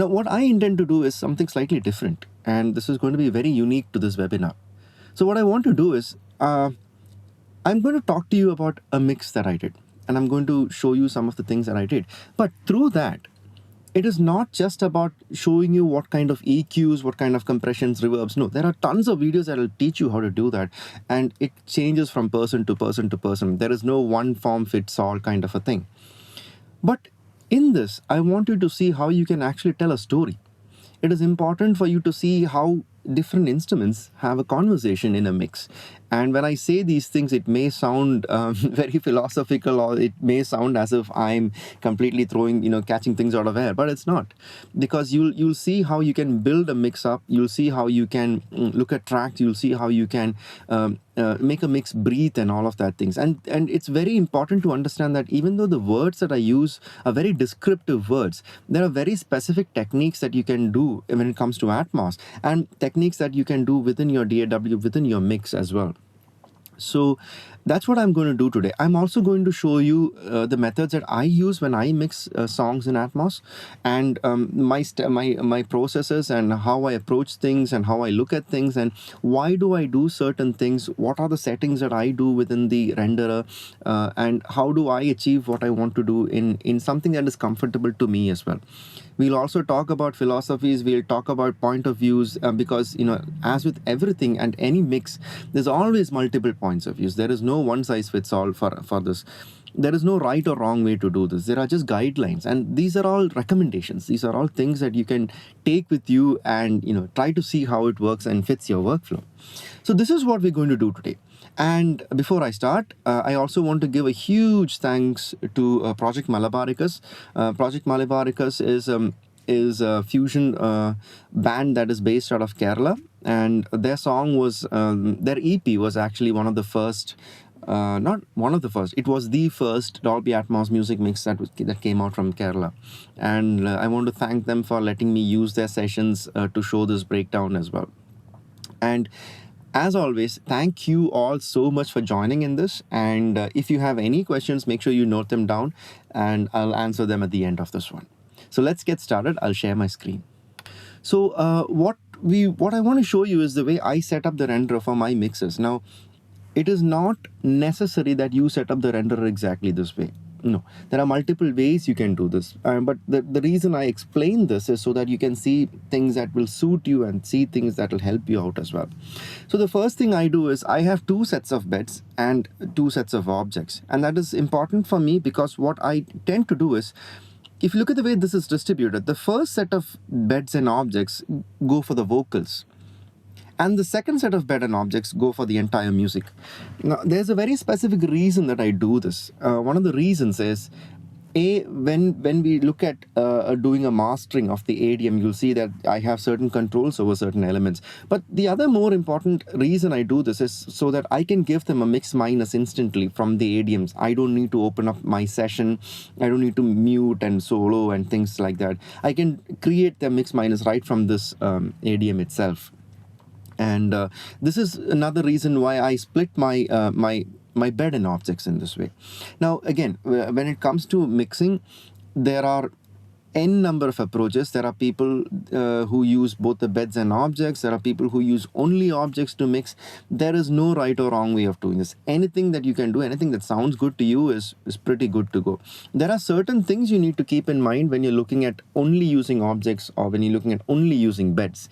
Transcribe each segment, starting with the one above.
Now, what I intend to do is something slightly different, and this is going to be very unique to this webinar. So what I want to do is, I'm going to talk to you about a mix that I did, and I'm going to show you some of the things that I did. But through that, it is not just about showing you what kind of EQs, what kind of compressions, reverbs. No, there are tons of videos that will teach you how to do that. And it changes from person to person to person. There is no one form fits all kind of a thing. But in this, I want you to see how you can actually tell a story. It is important for you to see how different instruments have a conversation in a mix. And when I say these things, it may sound very philosophical, or it may sound as if I'm completely catching things out of air, but it's not. Because you'll see how you can build a mix up, you'll see how you can look at tracks, you'll see how you can make a mix breathe and all of that things. And it's very important to understand that even though the words that I use are very descriptive words, there are very specific techniques that you can do when it comes to Atmos, and techniques that you can do within your DAW, within your mix as well. So that's what I'm going to do today. I'm also going to show you the methods that I use when I mix songs in Atmos, and my processes and how I approach things and how I look at things and why do I do certain things, what are the settings that I do within the renderer, and how do I achieve what I want to do in something that is comfortable to me as well. We'll also talk about philosophies, we'll talk about point of views, because, as with everything and any mix, there's always multiple points of views. There is no one size fits all for this. There is no right or wrong way to do this. There are just guidelines, and these are all recommendations. These are all things that you can take with you and, try to see how it works and fits your workflow. So this is what we're going to do today. And before I start, I also want to give a huge thanks to Project Malabaricus. Project Malabaricus is a fusion band that is based out of Kerala, and their song was their EP was actually one of the first. Not one of the first. It was the first Dolby Atmos music mix that came out from Kerala, and I want to thank them for letting me use their sessions to show this breakdown as well. And as always, thank you all so much for joining in this. And if you have any questions, make sure you note them down, and I'll answer them at the end of this one. So let's get started. I'll share my screen. So what I want to show you is the way I set up the renderer for my mixes. Now, it is not necessary that you set up the renderer exactly this way. No, there are multiple ways you can do this. But the reason I explain this is so that you can see things that will suit you and see things that will help you out as well. So the first thing I do is I have two sets of beds and two sets of objects. And that is important for me because what I tend to do is, if you look at the way this is distributed, the first set of beds and objects go for the vocals, and the second set of bed and objects go for the entire music. Now, there's a very specific reason that I do this. One of the reasons is, when we look at doing a mastering of the ADM, you'll see that I have certain controls over certain elements. But the other more important reason I do this is so that I can give them a mix minus instantly from the ADMs. I don't need to open up my session. I don't need to mute and solo and things like that. I can create the mix minus right from this ADM itself. And this is another reason why I split my my bed and objects in this way. Now, again, when it comes to mixing, there are n number of approaches. There are people who use both the beds and objects. There are people who use only objects to mix. There is no right or wrong way of doing this. Anything that you can do, anything that sounds good to you is pretty good to go. There are certain things you need to keep in mind when you're looking at only using objects or when you're looking at only using beds.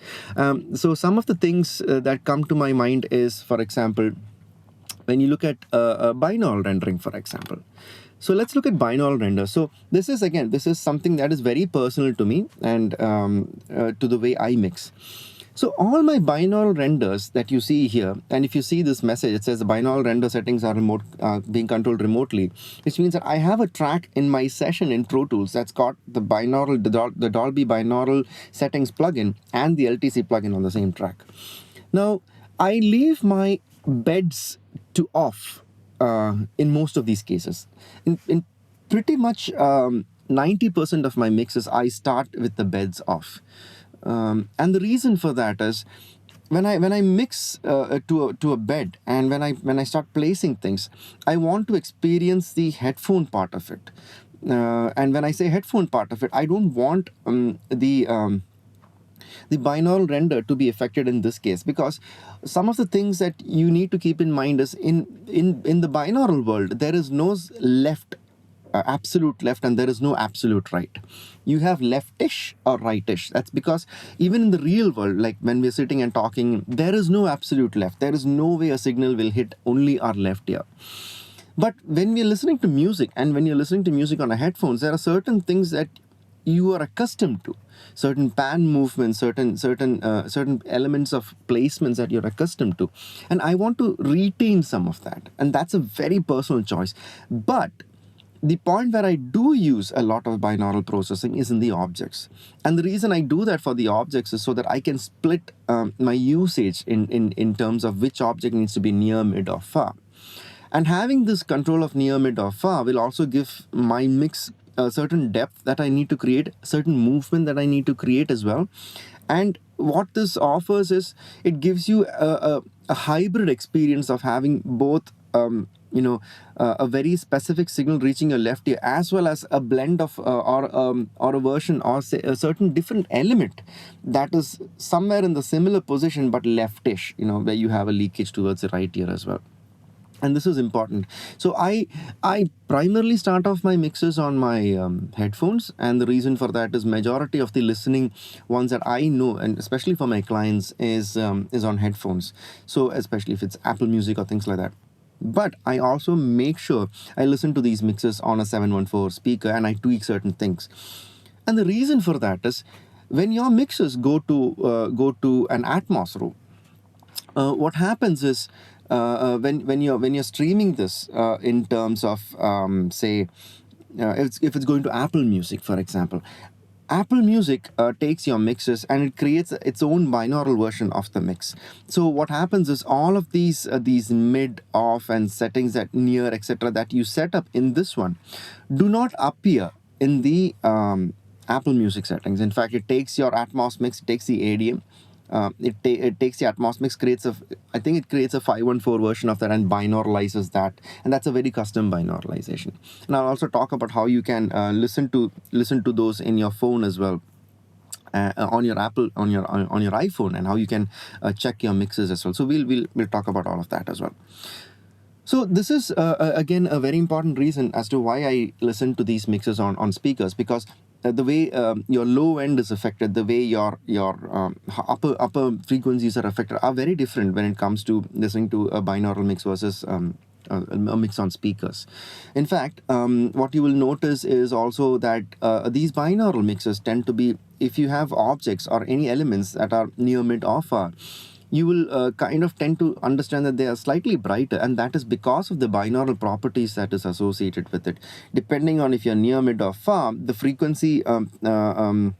So some of the things that come to my mind is, for example, when you look at binaural rendering, for example. So let's look at binaural render. So this is something that is very personal to me and to the way I mix. So all my binaural renders that you see here, and if you see this message, it says the binaural render settings are being controlled remotely, which means that I have a track in my session in Pro Tools that's got the Dolby binaural settings plugin and the LTC plugin on the same track. Now, I leave my beds to off in most of these cases. In pretty much 90% of my mixes, I start with the beds off. And the reason for that is, when I mix to a bed, and when I start placing things, I want to experience the headphone part of it. And when I say headphone part of it, I don't want the binaural render to be affected in this case, because some of the things that you need to keep in mind is in the binaural world there is no left, absolute left, and there is no absolute right. You have leftish or rightish. That's because even in the real world, like when we're sitting and talking, there is no absolute left. There is no way a signal will hit only our left ear. But when we're listening to music, and when you're listening to music on a headphones, there are certain things that you are accustomed to, certain pan movements, certain elements of placements that you're accustomed to, and I want to retain some of that, and that's a very personal choice. But the point where I do use a lot of binaural processing is in the objects. And the reason I do that for the objects is so that I can split my usage in terms of which object needs to be near, mid, or far. And having this control of near, mid, or far will also give my mix a certain depth that I need to create, certain movement that I need to create as well. And what this offers is it gives you a hybrid experience of having both, a very specific signal reaching your left ear, as well as a blend of or a version, or say a certain different element that is somewhere in the similar position but leftish, where you have a leakage towards the right ear as well. And this is important. So I primarily start off my mixes on my headphones, and the reason for that is majority of the listening ones that I know, and especially for my clients, is on headphones. So especially if it's Apple Music or things like that. But I also make sure I listen to these mixes on a 714 speaker, and I tweak certain things. And the reason for that is when your mixes go to an Atmos room, what happens is when you're streaming this in terms of say if it's going to Apple Music, for example, Apple Music takes your mixes and it creates its own binaural version of the mix. So what happens is all of these mid, off, and settings that near, etc., that you set up in this one do not appear in the Apple Music settings. In fact, it takes your Atmos mix, it takes the ADM, it takes the Atmos mix, I think it creates a 514 version of that and binauralizes that, and that's a very custom binauralization. And I'll also talk about how you can listen to those in your phone as well, on your iPhone, and how you can check your mixes as well. So we'll talk about all of that as well. So this is again a very important reason as to why I listen to these mixes on speakers, because the way your low end is affected, the way your upper frequencies are affected are very different when it comes to listening to a binaural mix versus a mix on speakers. In fact, what you will notice is also that these binaural mixes tend to be, if you have objects or any elements that are near, mid, or far, you will kind of tend to understand that they are slightly brighter, and that is because of the binaural properties that is associated with it. Depending on if you're near, mid, or far, the frequency, the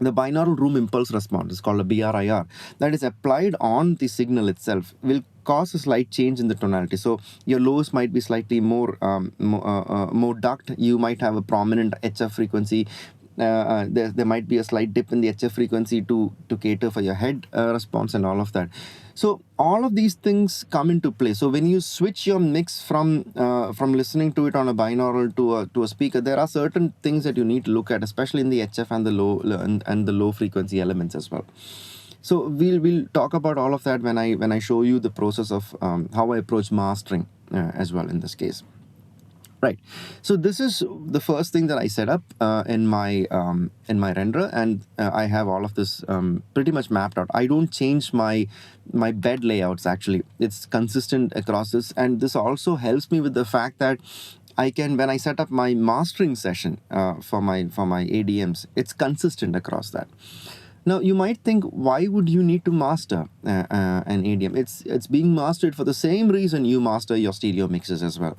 binaural room impulse response is called a BRIR, that is applied on the signal itself, will cause a slight change in the tonality. So your lows might be slightly more ducked. You might have a prominent HF frequency. There might be a slight dip in the HF frequency to cater for your head response and all of that. So all of these things come into play. So when you switch your mix from listening to it on a binaural to a speaker, there are certain things that you need to look at, especially in the HF and the low frequency elements as well. So we'll talk about all of that when I show you the process of how I approach mastering as well in this case. Right. So this is the first thing that I set up in my renderer, and I have all of this pretty much mapped out. I don't change my bed layouts. Actually, it's consistent across this, and this also helps me with the fact that I can, when I set up my mastering session for my ADMs, it's consistent across that. Now, you might think, why would you need to master an ADM? It's being mastered for the same reason you master your stereo mixes as well.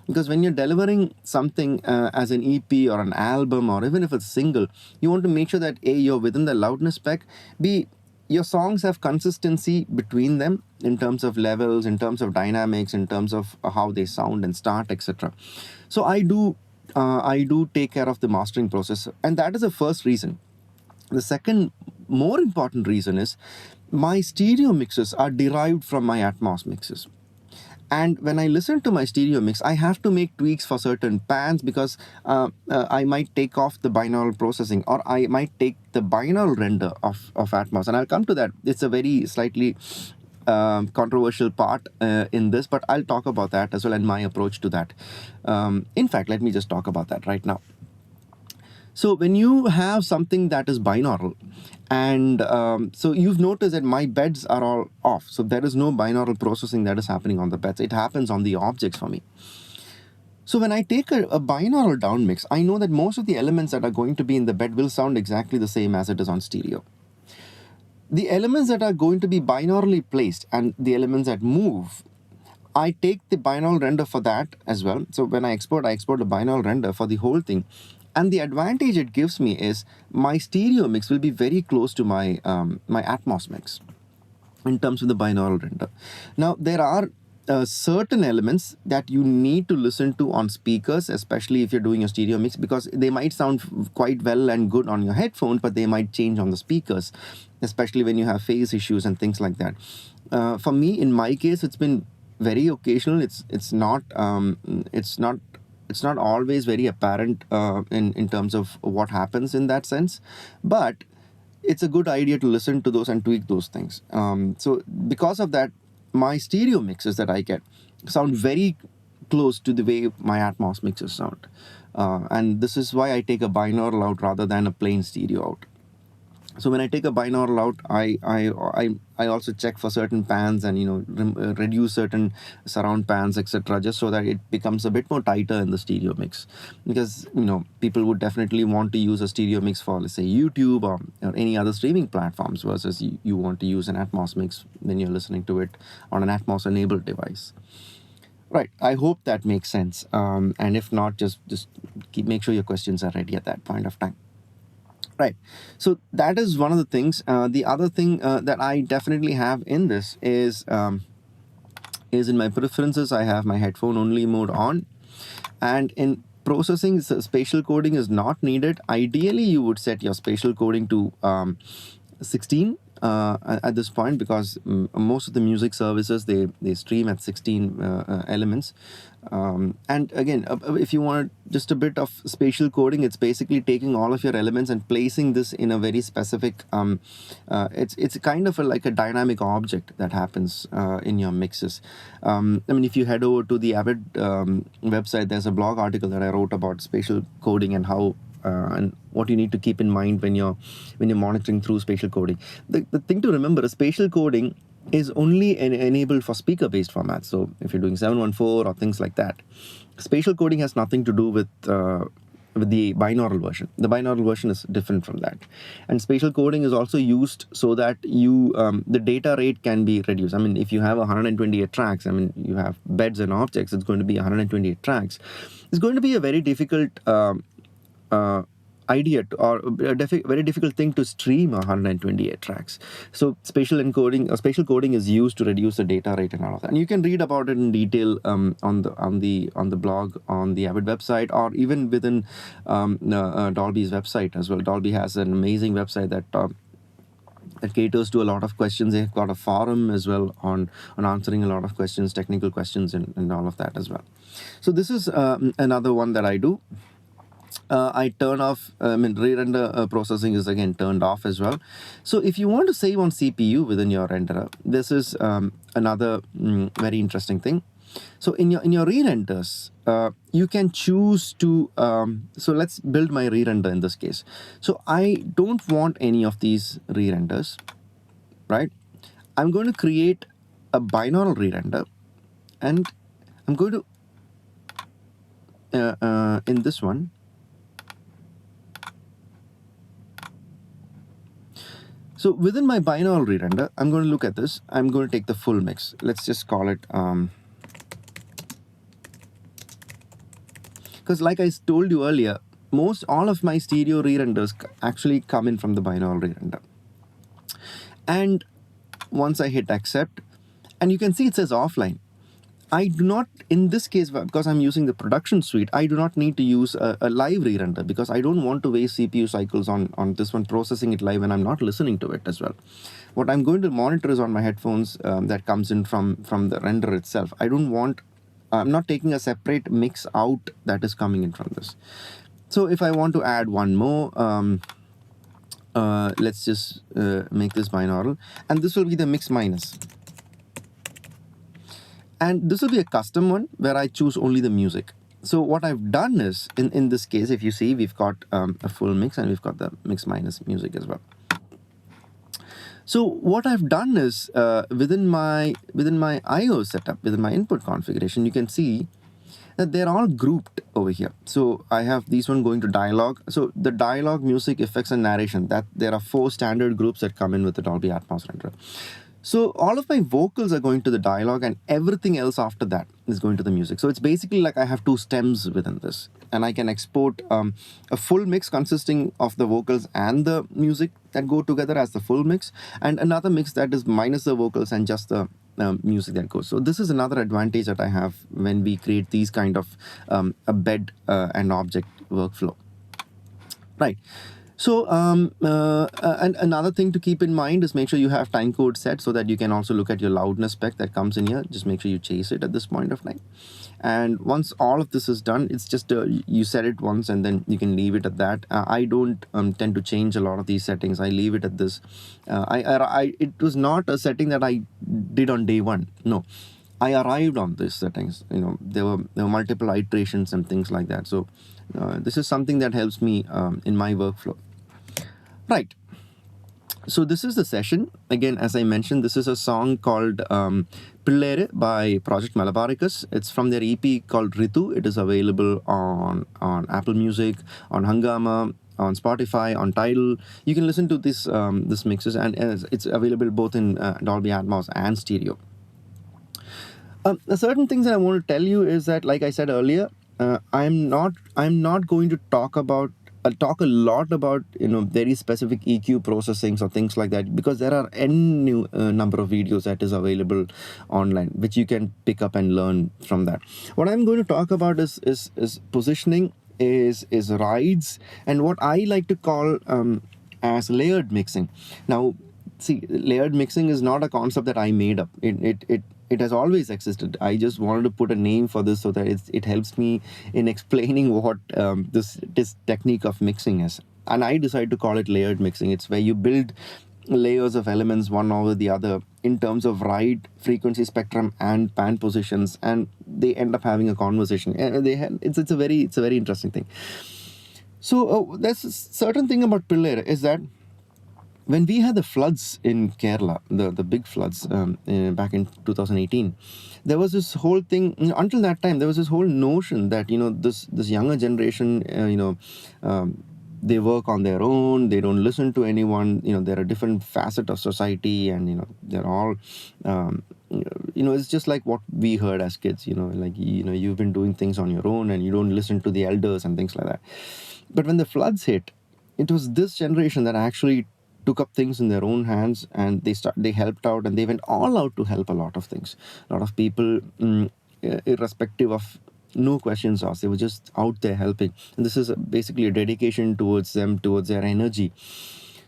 Because when you're delivering something as an EP or an album, or even if it's single, you want to make sure that A, you're within the loudness spec, B, your songs have consistency between them in terms of levels, in terms of dynamics, in terms of how they sound and start, etc. So I do take care of the mastering process, and that is the first reason. The second, more important reason is my stereo mixes are derived from my Atmos mixes. And when I listen to my stereo mix, I have to make tweaks for certain pans because I might take off the binaural processing, or I might take the binaural render of Atmos. And I'll come to that. It's a very slightly controversial part in this, but I'll talk about that as well and my approach to that. In fact, let me just talk about that right now. So when you have something that is binaural, and so you've noticed that my beds are all off. So there is no binaural processing that is happening on the beds. It happens on the objects for me. So when I take a binaural down mix, I know that most of the elements that are going to be in the bed will sound exactly the same as it is on stereo. The elements that are going to be binaurally placed and the elements that move, I take the binaural render for that as well. So when I export a binaural render for the whole thing. And the advantage it gives me is my stereo mix will be very close to my my Atmos mix in terms of the binaural render. Now, there are certain elements that you need to listen to on speakers, especially if you're doing a stereo mix, because they might sound quite well and good on your headphones, but they might change on the speakers, especially when you have phase issues and things like that. For me, in my case, it's been very occasional. It's not always very apparent in terms of what happens in that sense, but it's a good idea to listen to those and tweak those things. So because of that, my stereo mixes that I get sound very close to the way my Atmos mixes sound. And this is why I take a binaural out rather than a plain stereo out. So when I take a binaural out, I also check for certain pans and reduce certain surround pans, etc., just so that it becomes a bit more tighter in the stereo mix. Because people would definitely want to use a stereo mix for, let's say, YouTube or any other streaming platforms, versus you want to use an Atmos mix when you're listening to it on an Atmos enabled device. Right. I hope that makes sense. And if not, just make sure your questions are ready at that point of time. Right. So that is one of the things. The other thing that I definitely have in this is in my preferences, I have my headphone only mode on. And in processing, spatial coding is not needed. Ideally, you would set your spatial coding to 16 at this point, because most of the music services, they stream at 16 elements. And again, if you want just a bit of spatial coding, it's basically taking all of your elements and placing this in a very specific, it's kind of like a dynamic object that happens in your mixes. I mean, if you head over to the Avid website, there's a blog article that I wrote about spatial coding and how and what you need to keep in mind when you're monitoring through spatial coding. The thing to remember is spatial coding is only enabled for speaker-based formats. So if you're doing 714 or things like that, spatial coding has nothing to do with the binaural version. The binaural version is different from that. And spatial coding is also used so that the data rate can be reduced. I mean, if you have 128 tracks, I mean, you have beds and objects, it's going to be 128 tracks. It's going to be a very difficult or a very difficult thing to stream 128 tracks. So spatial coding is used to reduce the data rate and all of that. And you can read about it in detail on the blog on the Avid website, or even within Dolby's website as well. Dolby has an amazing website that caters to a lot of questions. They've got a forum as well on answering a lot of questions, technical questions, and all of that as well. So this is another one that I do. I turn off, re-render processing is again turned off as well. So if you want to save on CPU within your renderer, this is another very interesting thing. So in your re-renders, you can choose to, so let's build my re-render in this case. So I don't want any of these re-renders, right? I'm going to create a binaural re-render, and I'm going to, in this one, so within my binaural re-render, I'm going to look at this. I'm going to take the full mix. Let's just call it, because like I told you earlier, all of my stereo re-renders actually come in from the binaural re-render. And once I hit accept, and you can see it says offline, I do not, in this case, because I'm using the production suite, I do not need to use a live re-render because I don't want to waste CPU cycles on this one, processing it live, and I'm not listening to it as well. What I'm going to monitor is on my headphones that comes in from the render itself. I'm not taking a separate mix out that is coming in from this. So if I want to add one more, let's just make this binaural, and this will be the mix minus. And this will be a custom one where I choose only the music. So what I've done is, in this case, if you see, we've got a full mix and we've got the mix minus music as well. So what I've done is within my I/O setup, within my input configuration, you can see that they're all grouped over here. So I have these one going to dialogue. So the dialogue, music, effects, and narration, that there are 4 standard groups that come in with the Dolby Atmos renderer. So all of my vocals are going to the dialogue, and everything else after that is going to the music. So it's basically like I have 2 stems within this, and I can export a full mix consisting of the vocals and the music that go together as the full mix, and another mix that is minus the vocals and just the music that goes. So this is another advantage that I have when we create these kind of a bed and object workflow. Right. So and another thing to keep in mind is make sure you have time code set so that you can also look at your loudness spec that comes in here. Just make sure you chase it at this point of time. And once all of this is done, it's just you set it once and then you can leave it at that. I don't tend to change a lot of these settings. I leave it at this. It was not a setting that I did on day one. No. I arrived on these settings. There were multiple iterations and things like that. So this is something that helps me in my workflow. Right. So this is the session. Again, as I mentioned, this is a song called Pilleru by Project Malabaricus. It's from their EP called Ritu. It is available on Apple Music, on Hungama, on Spotify, on Tidal. You can listen to this mixes, and it's available both in Dolby Atmos and stereo. The certain things that I want to tell you is that, like I said earlier, I'm not going to talk a lot about very specific EQ processing or things like that, because there are any number of videos that is available online which you can pick up and learn from that. What I'm going to talk about is positioning, is rides, and what I like to call as layered mixing. Now, see, layered mixing is not a concept that I made up. It has always existed. I just wanted to put a name for this so that it helps me in explaining what this technique of mixing is. And I decided to call it layered mixing. It's where you build layers of elements one over the other in terms of ride, frequency spectrum, and pan positions, and they end up having a conversation. It's a very interesting thing. So there's a certain thing about Pilleru is that when we had the floods in Kerala, the big floods back in 2018, there was this whole thing. Until that time, there was this whole notion that this younger generation, they work on their own. They don't listen to anyone. They're a different facet of society, and they're all, it's just like what we heard as kids. You've been doing things on your own, and you don't listen to the elders and things like that. But when the floods hit, it was this generation that actually took up things in their own hands, and they helped out, and they went all out to help a lot of things. A lot of people, irrespective of no questions asked, they were just out there helping. And this is basically a dedication towards them, towards their energy.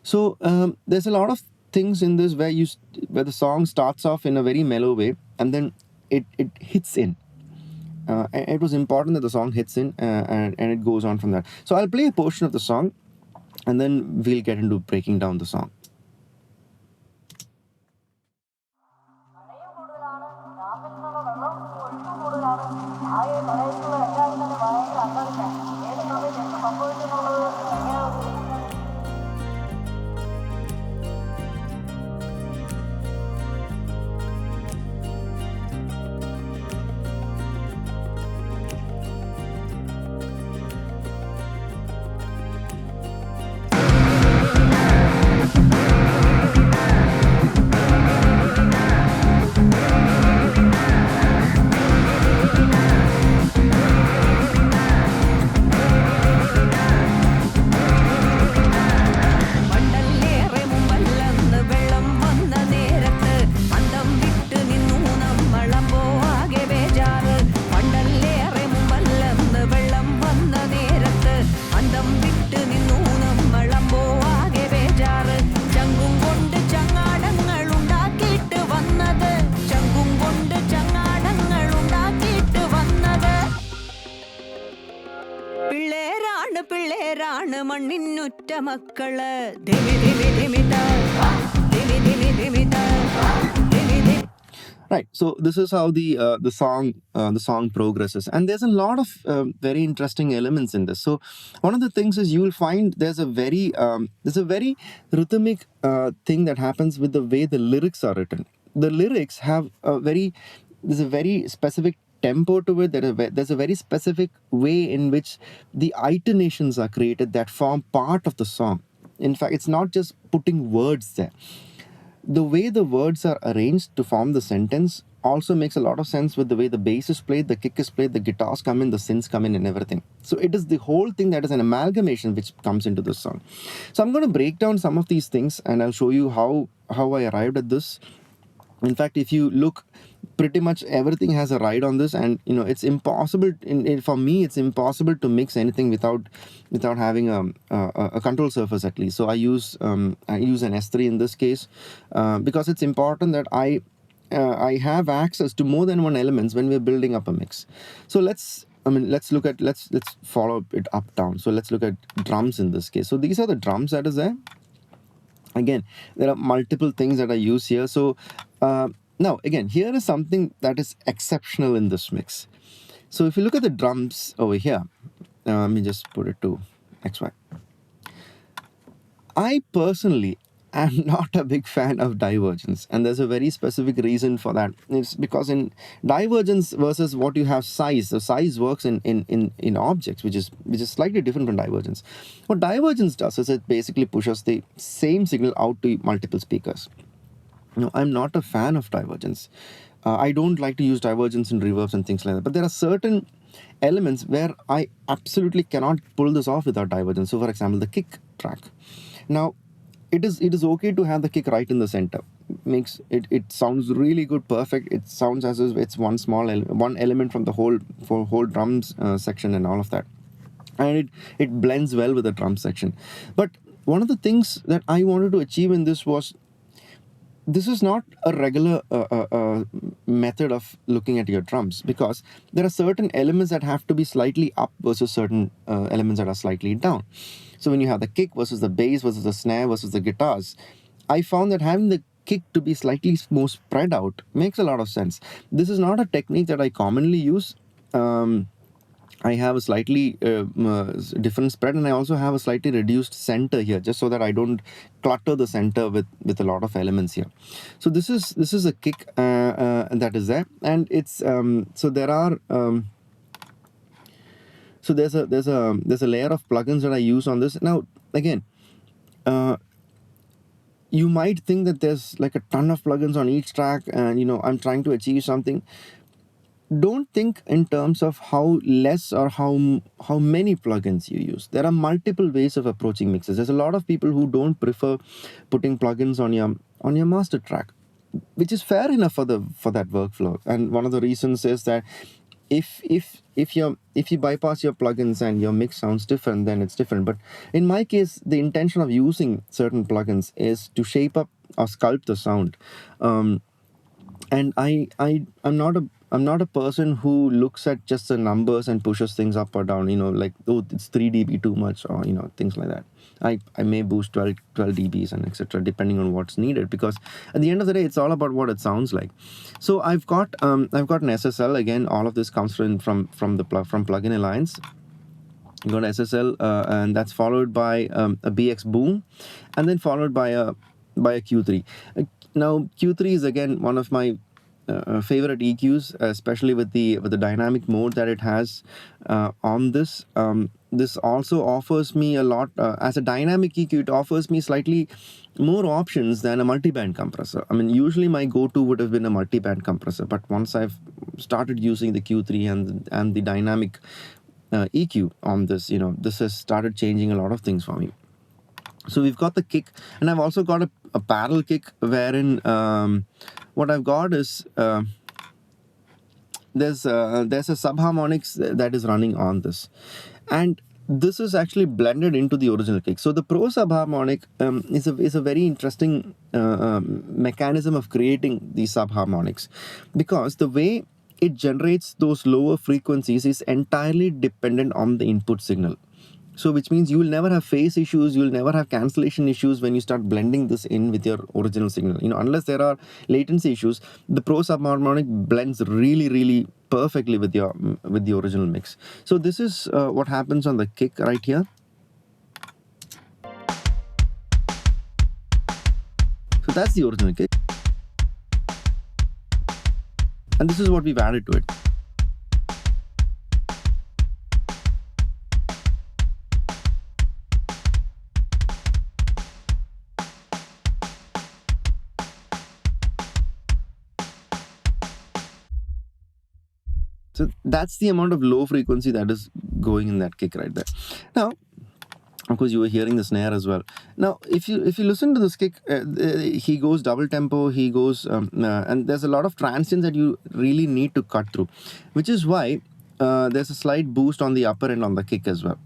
So there's a lot of things in this where the song starts off in a very mellow way, and then it hits in. It was important that the song hits in, and it goes on from that. So I'll play a portion of the song, and then we'll get into breaking down the song. ಮಕ್ಕಳ ಧಿಮಿ ಧಿಮಿ ಧಿಮಿತ ಧಿಮಿ ಧಿಮಿ ಧಿಮಿತ ಧಿಮಿ ಧಿಮಿ. Right. So this is how the song progresses, and there's a lot of very interesting elements in this. So one of the things is you will find there's a very rhythmic thing that happens with the way the lyrics are written. The lyrics have there's a very specific tempo to it. There's a very specific way in which the itonations are created that form part of the song. In fact, it's not just putting words there. The way the words are arranged to form the sentence also makes a lot of sense with the way the bass is played, the kick is played, the guitars come in, the synths come in, and everything. So it is the whole thing that is an amalgamation which comes into this song. So I'm going to break down some of these things, and I'll show you how I arrived at this. In fact, if you look, pretty much everything has a ride on this, and it's impossible for me it's impossible to mix anything without having a control surface at least. So I use an S3 in this case, because it's important that I have access to more than one elements when we're building up a mix. So let's follow it up down. So let's look at drums in this case. So these are the drums that is there. Again, there are multiple things that I use here. So now again, here is something that is exceptional in this mix. So if you look at the drums over here, let me just put it to XY. I personally am not a big fan of divergence, and there's a very specific reason for that. It's because in divergence versus what you have size, the size works in objects, which is slightly different from divergence. What divergence does is it basically pushes the same signal out to multiple speakers. I'm not a fan of divergence. I don't like to use divergence in reverbs and things like that. But there are certain elements where I absolutely cannot pull this off without divergence. So, for example, the kick track. Now, it is okay to have the kick right in the center. Makes it sounds really good, perfect. It sounds as if it's one element from the whole drums section and all of that, and it blends well with the drum section. But one of the things that I wanted to achieve in this was, this is not a regular method of looking at your drums, because there are certain elements that have to be slightly up versus certain elements that are slightly down. So when you have the kick versus the bass versus the snare versus the guitars, I found that having the kick to be slightly more spread out makes a lot of sense. This is not a technique that I commonly use. I have a slightly different spread, and I also have a slightly reduced center here, just so that I don't clutter the center with a lot of elements here. So this is a kick that is there, and it's so there are so there's a layer of plugins that I use on this. Now again, you might think that there's like a ton of plugins on each track, and I'm trying to achieve something. Don't think in terms of how less or how many plugins you use. There are multiple ways of approaching mixes. There's a lot of people who don't prefer putting plugins on your master track, which is fair enough for that workflow. And one of the reasons is that if you bypass your plugins and your mix sounds different, then it's different. But in my case, the intention of using certain plugins is to shape up or sculpt the sound. And I'm not a person who looks at just the numbers and pushes things up or down, like, oh, it's 3 dB too much, or things like that. I may boost 12 dBs and etc., depending on what's needed, because at the end of the day, it's all about what it sounds like. So I've got an SSL. Again, all of this comes from Plugin Alliance. You got SSL, and that's followed by a BX Boom, and then followed by a Q3. Now Q3 is again one of my favorite EQs, especially with the dynamic mode that it has on this. This also offers me a lot as a dynamic EQ. It offers me slightly more options than a multiband compressor. I mean, usually my go-to would have been a multiband compressor, but once I've started using the Q3 and the dynamic EQ on this, this has started changing a lot of things for me. So we've got the kick, and I've also got a parallel kick, wherein what I've got is there's a subharmonics that is running on this, and this is actually blended into the original kick. So the Pro subharmonic is a very interesting mechanism of creating these subharmonics, because the way it generates those lower frequencies is entirely dependent on the input signal. So which means you will never have phase issues, you will never have cancellation issues when you start blending this in with your original signal. Unless there are latency issues, the Pro subharmonic blends really perfectly with the original mix. So this is what happens on the kick right here. So that's the original kick, and this is what we've added to it. So that's the amount of low frequency that is going in that kick right there. Now, of course, you were hearing the snare as well. Now, if you listen to this kick, he goes double tempo. He goes, and there's a lot of transients that you really need to cut through, which is why there's a slight boost on the upper end on the kick as well.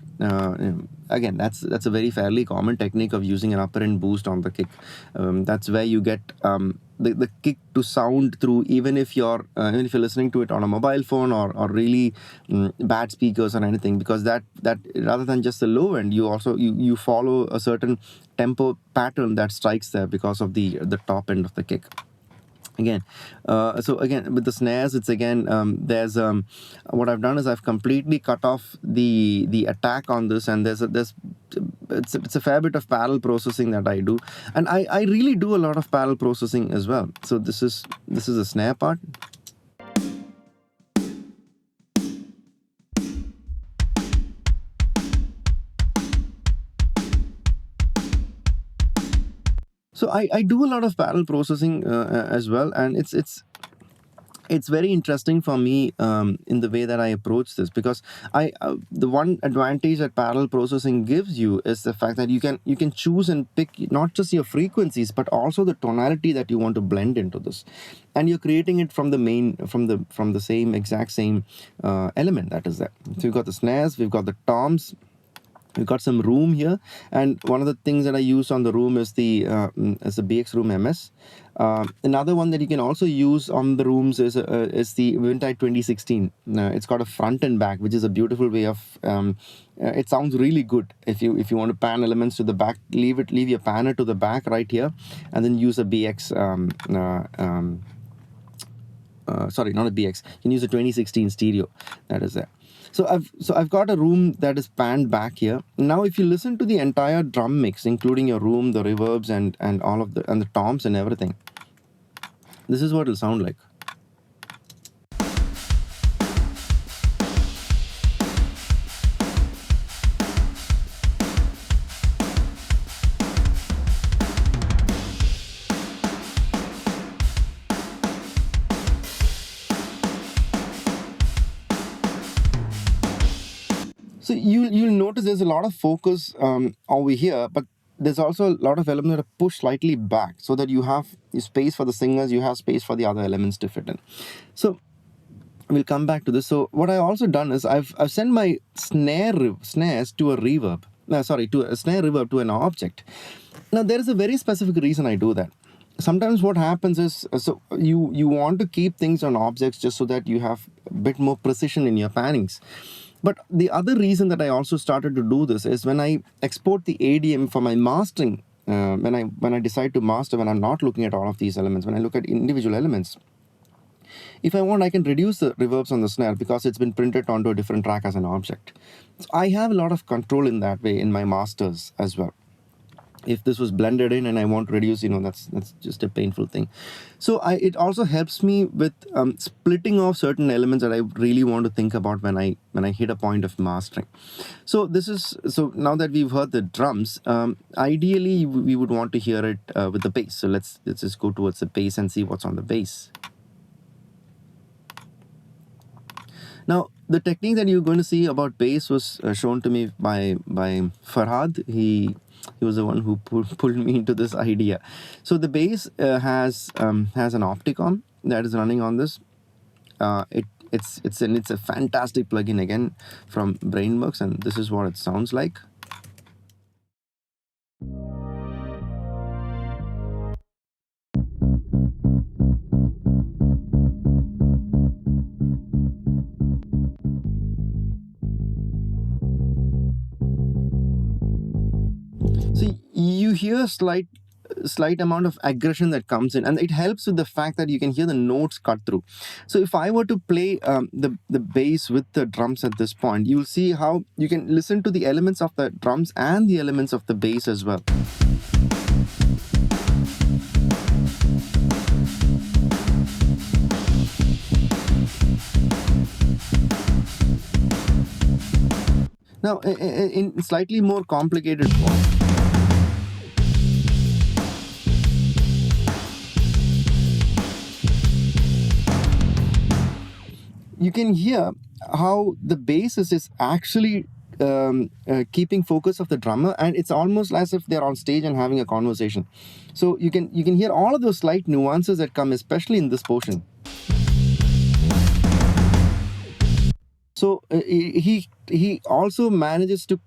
Again, that's a very fairly common technique of using an upper end boost on the kick. That's where you get the kick to sound through, even if you're listening to it on a mobile phone or really bad speakers or anything, because that rather than just the low end, you also you follow a certain tempo pattern that strikes there because of the top end of the kick. Again, so again with the snares, it's again there's what I've done is I've completely cut off the attack on this, and there's it's a fair bit of parallel processing that I do, and I really do a lot of parallel processing as well. So this is the snare part. So I do a lot of parallel processing as well, and it's very interesting for me in the way that I approach this, because the one advantage that parallel processing gives you is the fact that you can choose and pick not just your frequencies but also the tonality that you want to blend into this, and you're creating it from the same exact same element that is there. So we've got the snares, we've got the toms. We've got some room here, and one of the things that I use on the room is the BX Room MS. Another one that you can also use on the rooms is the Vintide 2016. It's got a front and back, which is a beautiful way of. It sounds really good if you want to pan elements to the back. Leave your panner to the back right here, and then use a BX. Sorry, not a BX. You can use a 2016 stereo that is there. So I've got a room that is panned back here. Now, if you listen to the entire drum mix, including your room, the reverbs, and all of the toms and everything, this is what it'll sound like. So you'll notice there's a lot of focus over here, but there's also a lot of elements that are pushed slightly back so that you have space for the singers, you have space for the other elements to fit in. So we'll come back to this. So what I also done is I've sent my snares to a reverb. To a snare reverb to an object. Now there is a very specific reason I do that. Sometimes what happens is, so you want to keep things on objects just so that you have a bit more precision in your pannings. But the other reason that I also started to do this is when I export the ADM for my mastering, when I decide to master, when I'm not looking at all of these elements, when I look at individual elements, if I want, I can reduce the reverbs on the snare because it's been printed onto a different track as an object. So I have a lot of control in that way in my masters as well. If this was blended in and I want to reduce, that's just a painful thing. So it also helps me with splitting off certain elements that I really want to think about when I hit a point of mastering. So now that we've heard the drums, ideally we would want to hear it with the bass. So let's just go towards the bass and see what's on the bass. Now, the technique that you're going to see about bass was shown to me by Farhad. He was the one who pulled me into this idea. So the bass has an Opticom that is running on this. It's a fantastic plugin again from Brainworks, and this is what it sounds like. hear slight amount of aggression that comes in, and it helps with the fact that you can hear the notes cut through. So if I were to play the bass with the drums at this point, you'll see how you can listen to the elements of the drums and the elements of the bass as well. Now, in slightly more complicated form, you can hear how the bass is actually keeping focus of the drummer, and it's almost as if they're on stage and having a conversation. So you can hear all of those slight nuances that come, especially in this portion. So he also manages to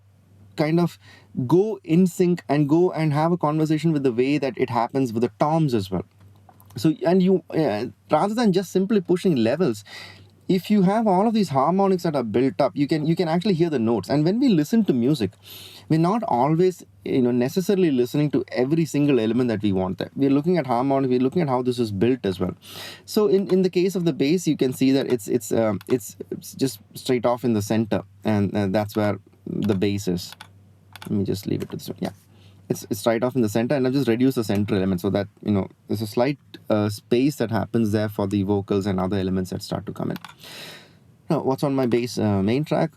kind of go in sync and go and have a conversation with the way that it happens with the toms as well. So, and you rather than just simply pushing levels, if you have all of these harmonics that are built up, you can actually hear the notes. And when we listen to music, we're not always necessarily listening to every single element that we want there. We're looking at harmonics, we're looking at how this is built as well. So in the case of the bass, you can see that it's just straight off in the center, and that's where the bass is. Let me just leave it to this one. Yeah, it's right off in the center, and I've just reduced the center element so that there's a slight space that happens there for the vocals and other elements that start to come in. Now, what's on my bass main track?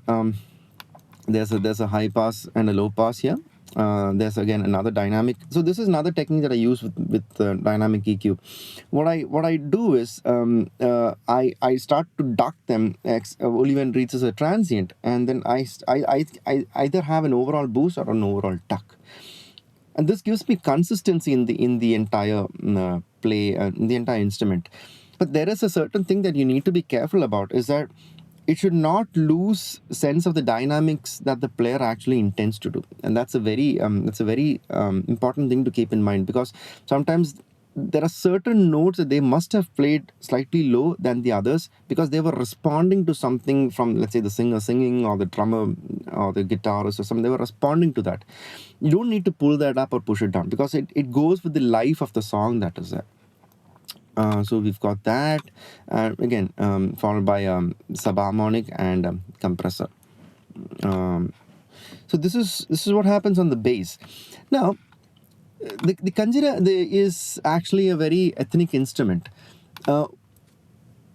There's a high pass and a low pass here. There's again another dynamic. So this is another technique that I use with dynamic EQ. What I do is I start to duck them only when it reaches a transient, and then I either have an overall boost or an overall duck. And this gives me consistency in the entire play, in the entire instrument. But there is a certain thing that you need to be careful about, is that it should not lose sense of the dynamics that the player actually intends to do. And that's a very important thing to keep in mind, because sometimes there are certain notes that they must have played slightly low than the others because they were responding to something from, let's say, the singer singing or the drummer or the guitarist or something. They were responding to that. You don't need to pull that up or push it down, because it goes with the life of the song that is there. So we've got that, again followed by subharmonic and compressor. So this is what happens on the bass. Now, the kanjira is actually a very ethnic instrument.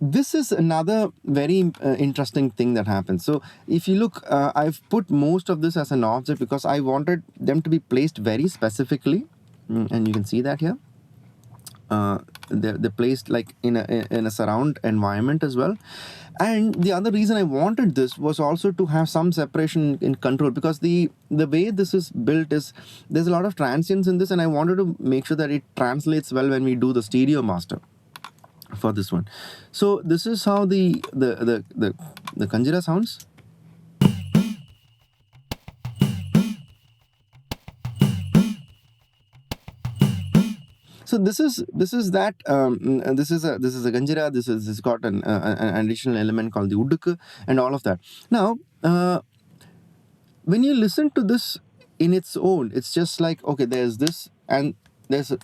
This is another very interesting thing that happens. So if you look, I've put most of this as an object because I wanted them to be placed very specifically, and you can see that here. They're placed like in a surround environment as well. And the other reason I wanted this was also to have some separation in control, because the way this is built is there's a lot of transients in this, and I wanted to make sure that it translates well when we do the stereo master for this one. So this is how the kanjira sounds. So this is that this is a ganjira. This is got an additional element called the uduk and all of that. Now, when you listen to this in its own, it's just like, okay, there's this and there's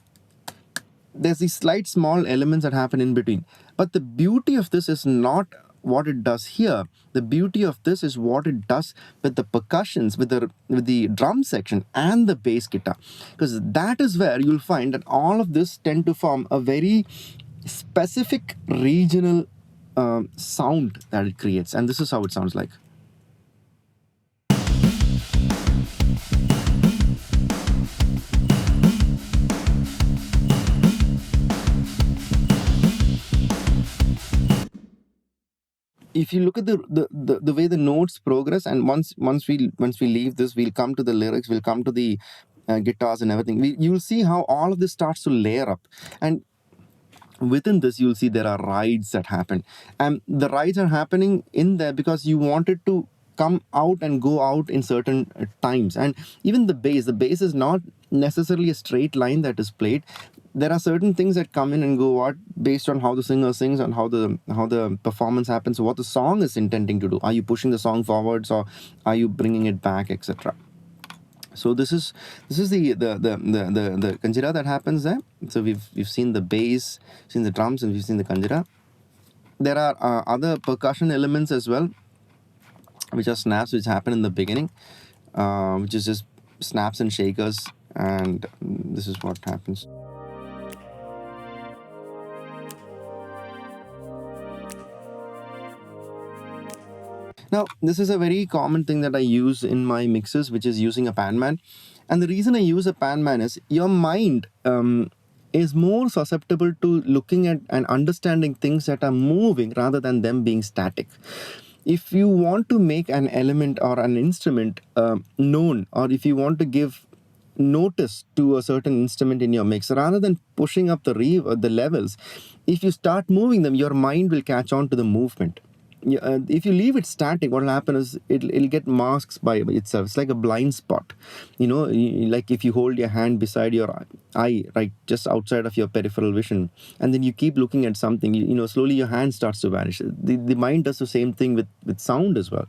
these slight small elements that happen in between. But the beauty of this is not what it does here. The beauty of this is what it does with the percussions, with the drum section and the bass guitar, because that is where you'll find that all of this tend to form a very specific regional sound that it creates, and this is how it sounds like. If you look at the way the notes progress, and once we leave this, we'll come to the lyrics, we'll come to the guitars and everything. You'll see how all of this starts to layer up, and within this you'll see there are rides that happen, and the rides are happening in there because you wanted to come out and go out in certain times. And even the bass is not necessarily a straight line that is played. There are certain things that come in and go out based on how the singer sings and how the performance happens, what the song is intending to do. Are you pushing the song forwards or are you bringing it back, etc.? So this is the kanjira that happens there. So we've seen the bass, seen the drums, and we've seen the kanjira. There are other percussion elements as well, which are snaps which happen in the beginning, which is just snaps and shakers, and this is what happens. Now, this is a very common thing that I use in my mixes, which is using a panman. And the reason I use a panman is your mind is more susceptible to looking at and understanding things that are moving rather than them being static. If you want to make an element or an instrument known, or if you want to give notice to a certain instrument in your mix, rather than pushing up the levels, if you start moving them, your mind will catch on to the movement. If you leave it static, what will happen is it'll get masked by itself. It's like a blind spot, like if you hold your hand beside your eye, right, just outside of your peripheral vision, and then you keep looking at something, slowly your hand starts to vanish. The mind does the same thing with sound as well.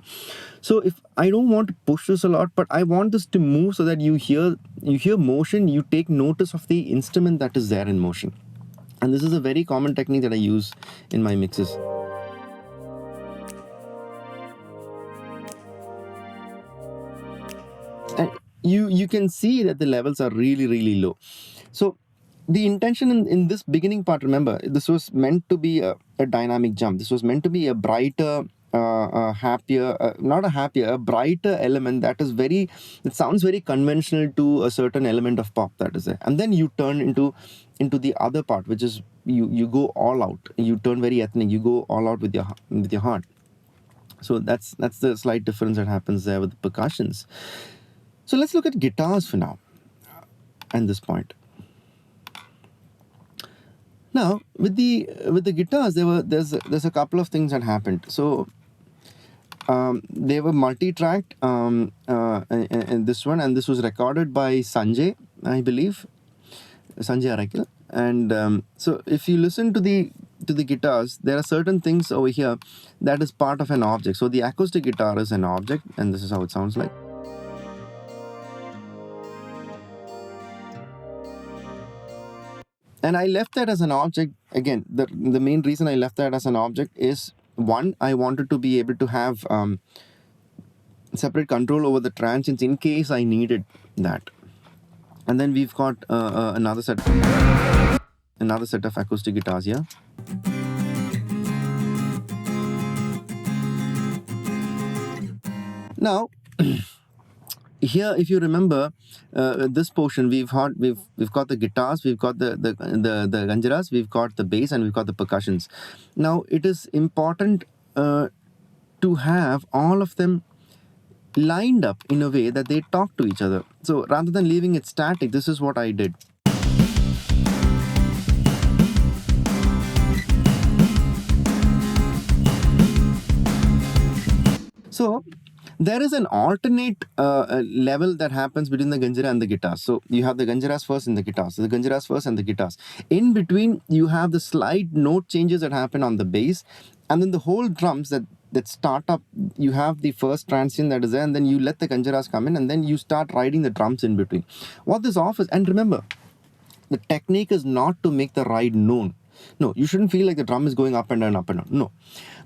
So if I don't want to push this a lot, but I want this to move so that you hear motion, you take notice of the instrument that is there in motion. And this is a very common technique that I use in my mixes. And you can see that the levels are really, really low. So the intention in this beginning part, remember, this was meant to be a dynamic jump. This was meant to be a brighter, a brighter element that sounds very conventional to a certain element of pop that is there. And then you turn into the other part, which is you go all out. You turn very ethnic. You go all out with your heart. So that's the slight difference that happens there with the percussions. So let's look at guitars for now, at this point. Now, with the guitars, there's a couple of things that happened. So they were multi-tracked in this one, and this was recorded by Sanjay, I believe, Sanjay Arakil. And so if you listen to the guitars, there are certain things over here that is part of an object. So the acoustic guitar is an object, and this is how it sounds like. And I left that as an object. Again, the main reason I left that as an object is, one, I wanted to be able to have separate control over the transients in case I needed that. And then we've got another set of acoustic guitars here. Now, here, if you remember this portion, we've got the guitars, we've got the ganjaras, we've got the bass, and we've got the percussions. Now, it is important to have all of them lined up in a way that they talk to each other. So rather than leaving it static, this is what I did. So there is an alternate level that happens between the ganjara and the guitars. So you have the ganjaras first and the guitars. So the ganjaras first and the guitars. In between, you have the slight note changes that happen on the bass, and then the whole drums that start up. You have the first transient that is there, and then you let the ganjaras come in, and then you start riding the drums in between. What this offers, and remember, the technique is not to make the ride known. No, you shouldn't feel like the drum is going up and down, up and down. No.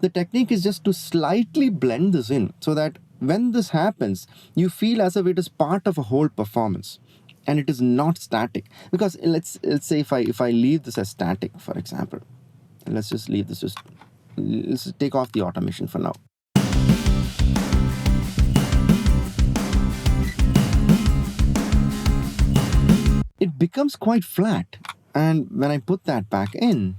The technique is just to slightly blend this in so that when this happens, you feel as if it is part of a whole performance and it is not static. Because let's say if I leave this as static, for example, let's just leave this, let's just take off the automation for now. It becomes quite flat. And when I put that back in,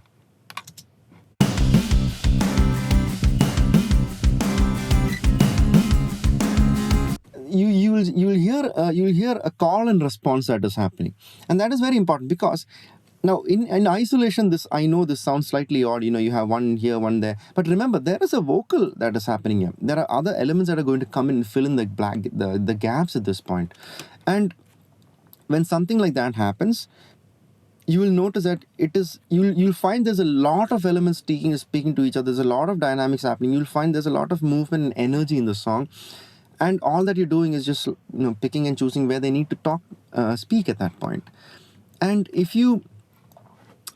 you'll hear a call and response that is happening, and that is very important because now in isolation, this, I know this sounds slightly odd. You have one here, one there, but remember, there is a vocal that is happening here. There are other elements that are going to come in and fill in the gaps at this point. And when something like that happens, you will notice that you'll find there's a lot of elements speaking to each other. There's a lot of dynamics happening. You'll find there's a lot of movement and energy in the song. and all that you're doing is just picking and choosing where they need to speak at that point. And if you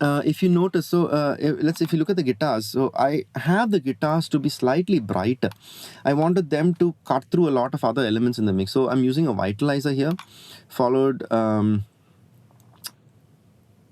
notice, so if you look at the guitars, so I have the guitars to be slightly brighter. I wanted them to cut through a lot of other elements in the mix, so I'm using a vitalizer here, followed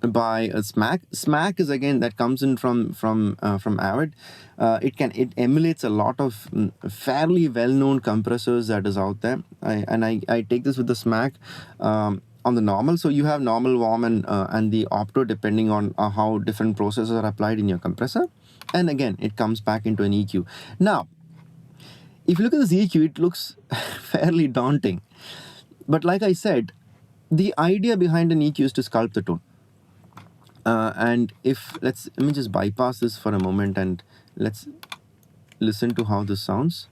by a smack. Smack is, again, that comes in from Avid. It emulates a lot of fairly well-known compressors that is out there. I take this with the smack on the normal. So you have normal, warm, and the opto, depending on how different processors are applied in your compressor. And again, it comes back into an EQ. Now, if you look at this EQ, it looks fairly daunting. But like I said, the idea behind an EQ is to sculpt the tone. And let me just bypass this for a moment and let's listen to how this sounds.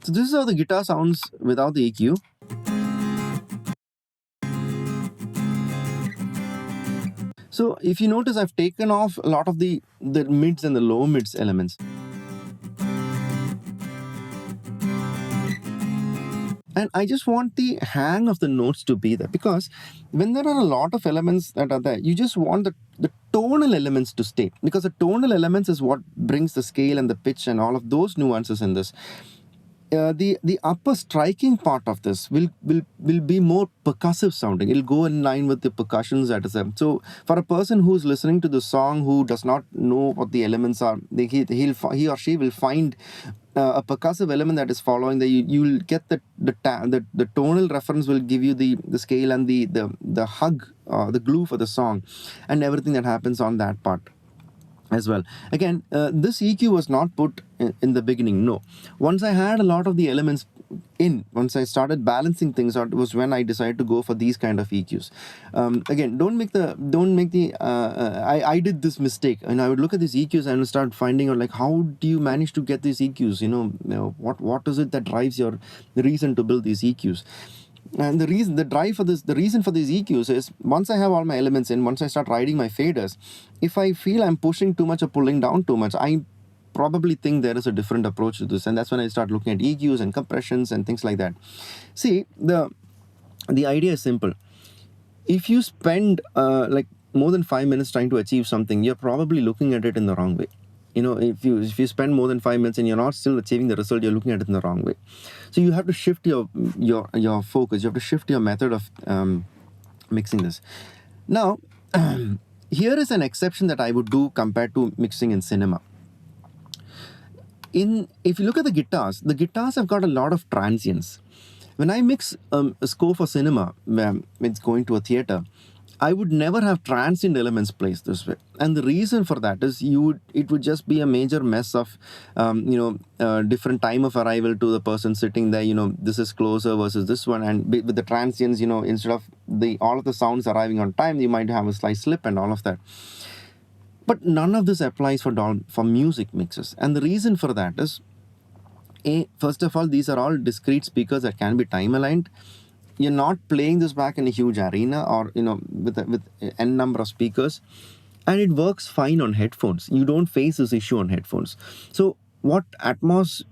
So this is how the guitar sounds without the EQ. So if you notice, I've taken off a lot of the mids and the low mids elements. And I just want the hang of the notes to be there, because when there are a lot of elements that are there, you just want the tonal elements to stay, because the tonal elements is what brings the scale and the pitch and all of those nuances in this. The upper striking part of this will be more percussive sounding. It'll go in line with the percussions that is there. So for a person who's listening to the song who does not know what the elements are, he or she will find a percussive element that is following. You'll get the tonal reference will give you the scale and the hug, the glue for the song, and everything that happens on that part as well. Again, this EQ was not put in the beginning. No, once I had a lot of the elements once I started balancing things out, was when I decided to go for these kind of EQs. Again, I did this mistake, and I would look at these EQs and start finding out, like, how do you manage to get these EQs? What is it that drives the reason to build these EQs? And the reason for these EQs is, once I have all my elements in, once I start writing my faders, if I feel I'm pushing too much or pulling down too much, I probably think there is a different approach to this, and that's when I start looking at EQs and compressions and things like that. See, the idea is simple. If you spend like more than 5 minutes trying to achieve something, you're probably looking at it in the wrong way. If you spend more than 5 minutes and you're not still achieving the result, you're looking at it in the wrong way. So you have to shift your focus. You have to shift your method of mixing this. Now, here is an exception that I would do compared to mixing in cinema. If you look at the guitars have got a lot of transients. When I mix a score for cinema, when it's going to a theater, I would never have transient elements placed this way. And the reason for that is it would just be a major mess of, different time of arrival to the person sitting there. This is closer versus this one. And with the transients, instead of all of the sounds arriving on time, you might have a slight slip and all of that. But none of this applies for music mixes. And the reason for that is, first of all, these are all discrete speakers that can be time aligned. You're not playing this back in a huge arena or with n number of speakers, and it works fine on headphones. You don't face this issue on headphones. So what Atmos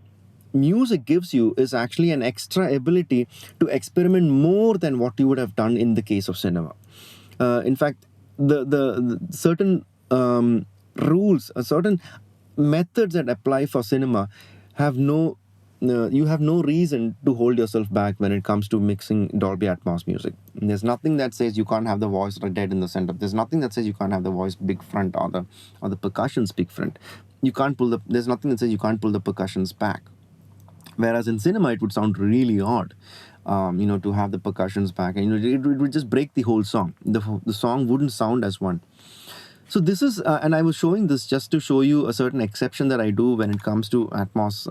music gives you is actually an extra ability to experiment more than what you would have done in the case of cinema. In fact, the certain rules, certain methods that apply for cinema you have no reason to hold yourself back when it comes to mixing Dolby Atmos music. There's nothing that says you can't have the voice dead in the center. There's nothing that says you can't have the voice big front or the percussions big front. There's nothing that says you can't pull the percussions back. Whereas in cinema, it would sound really odd, to have the percussions back, and it would just break the whole song. The song wouldn't sound as one. So this is, and I was showing this just to show you a certain exception that I do when it comes to Atmos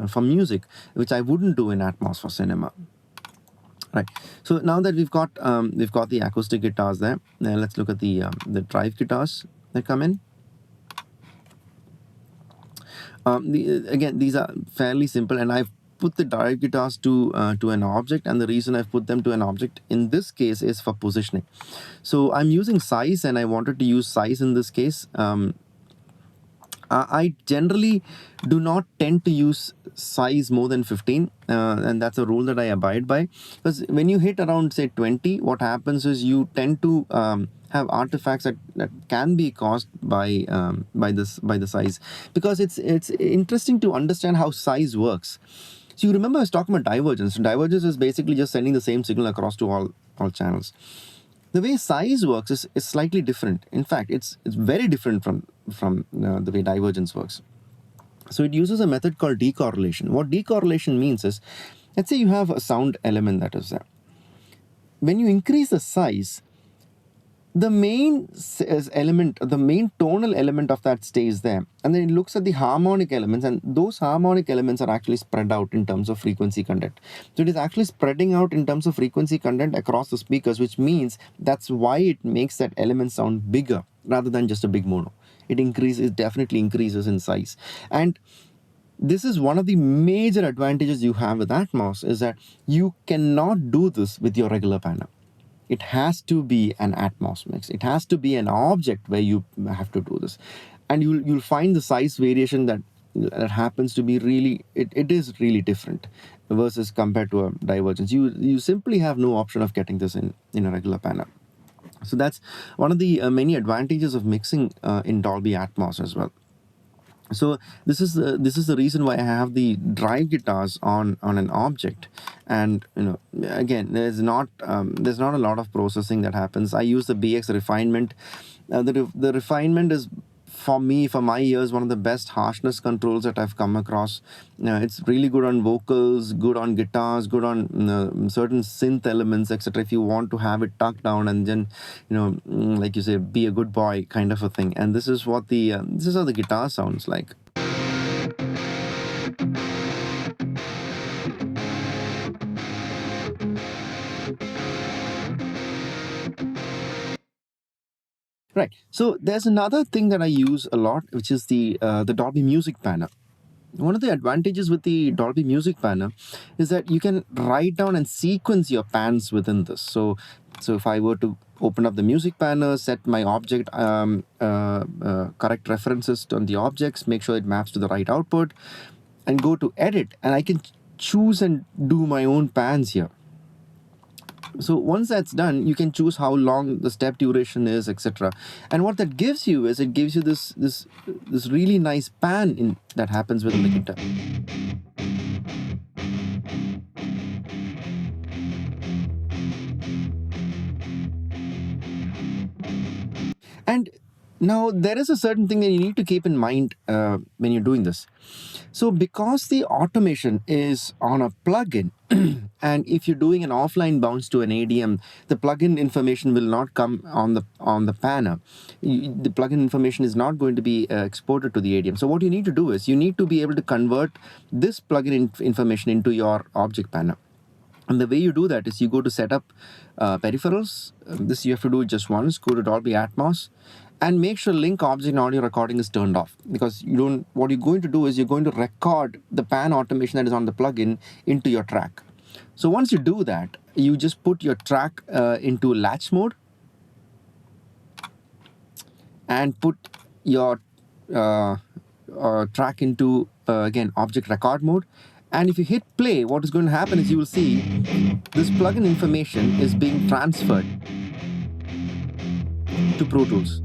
for music, which I wouldn't do in Atmos for cinema. Right. So now that we've got the acoustic guitars there, let's look at the drive guitars that come in. Again, these are fairly simple, and I've put the drive guitars to an object, and the reason I've put them to an object in this case is for positioning. So I'm using size, and I wanted to use size in this case. I generally do not tend to use size more than 15, and that's a rule that I abide by. Because when you hit around, say, 20, what happens is you tend to have artifacts that can be caused by the size. Because it's interesting to understand how size works. So you remember I was talking about divergence. Divergence is basically just sending the same signal across to all channels. The way size works is slightly different. In fact, it's very different from the way divergence works. So it uses a method called decorrelation. What decorrelation means is, let's say you have a sound element that is there. When you increase the size, the main element, the main tonal element of that stays there, and then it looks at the harmonic elements, and those harmonic elements are actually spread out in terms of frequency content. So it is actually spreading out in terms of frequency content across the speakers, which means that's why it makes that element sound bigger rather than just a big mono. It definitely increases in size. And this is one of the major advantages you have with Atmos, is that you cannot do this with your regular panel. It has to be an Atmos mix. It has to be an object where you have to do this. And you'll find the size variation that happens to be really, it is really different versus compared to a divergence. You simply have no option of getting this in a regular panel. So that's one of the many advantages of mixing in Dolby Atmos as well. So this is the reason why I have the drive guitars on an object, and again, there's not a lot of processing that happens. I use the BX refinement. The refinement is, for me, for my ears, one of the best harshness controls that I've come across. It's really good on vocals, good on guitars, good on certain synth elements, etc. If you want to have it tucked down and then, like you say, be a good boy kind of a thing. And this is how the guitar sounds like. Right. So there's another thing that I use a lot, which is the Dolby Music Panel. One of the advantages with the Dolby Music Panel is that you can write down and sequence your pans within this. So if I were to open up the music panel, set my object, correct references on the objects, make sure it maps to the right output, and go to edit, and I can choose and do my own pans here. So once that's done, you can choose how long the step duration is, etc. And what that gives you is, it gives you this really nice pan that happens within the guitar. And now there is a certain thing that you need to keep in mind when you're doing this. So because the automation is on a plugin, and if you're doing an offline bounce to an ADM, the plugin information will not come on the panel. The plugin information is not going to be exported to the ADM. So what you need to do is, you need to be able to convert this plugin information into your object panel. And the way you do that is, you go to setup peripherals. This you have to do just once. Go to Dolby Atmos, and make sure link object audio recording is turned off, because what you're going to do is, you're going to record the pan automation that is on the plugin into your track. So once you do that, you just put your track into latch mode, and put your track into again object record mode. And if you hit play, what is going to happen is, you will see this plugin information is being transferred to Pro Tools.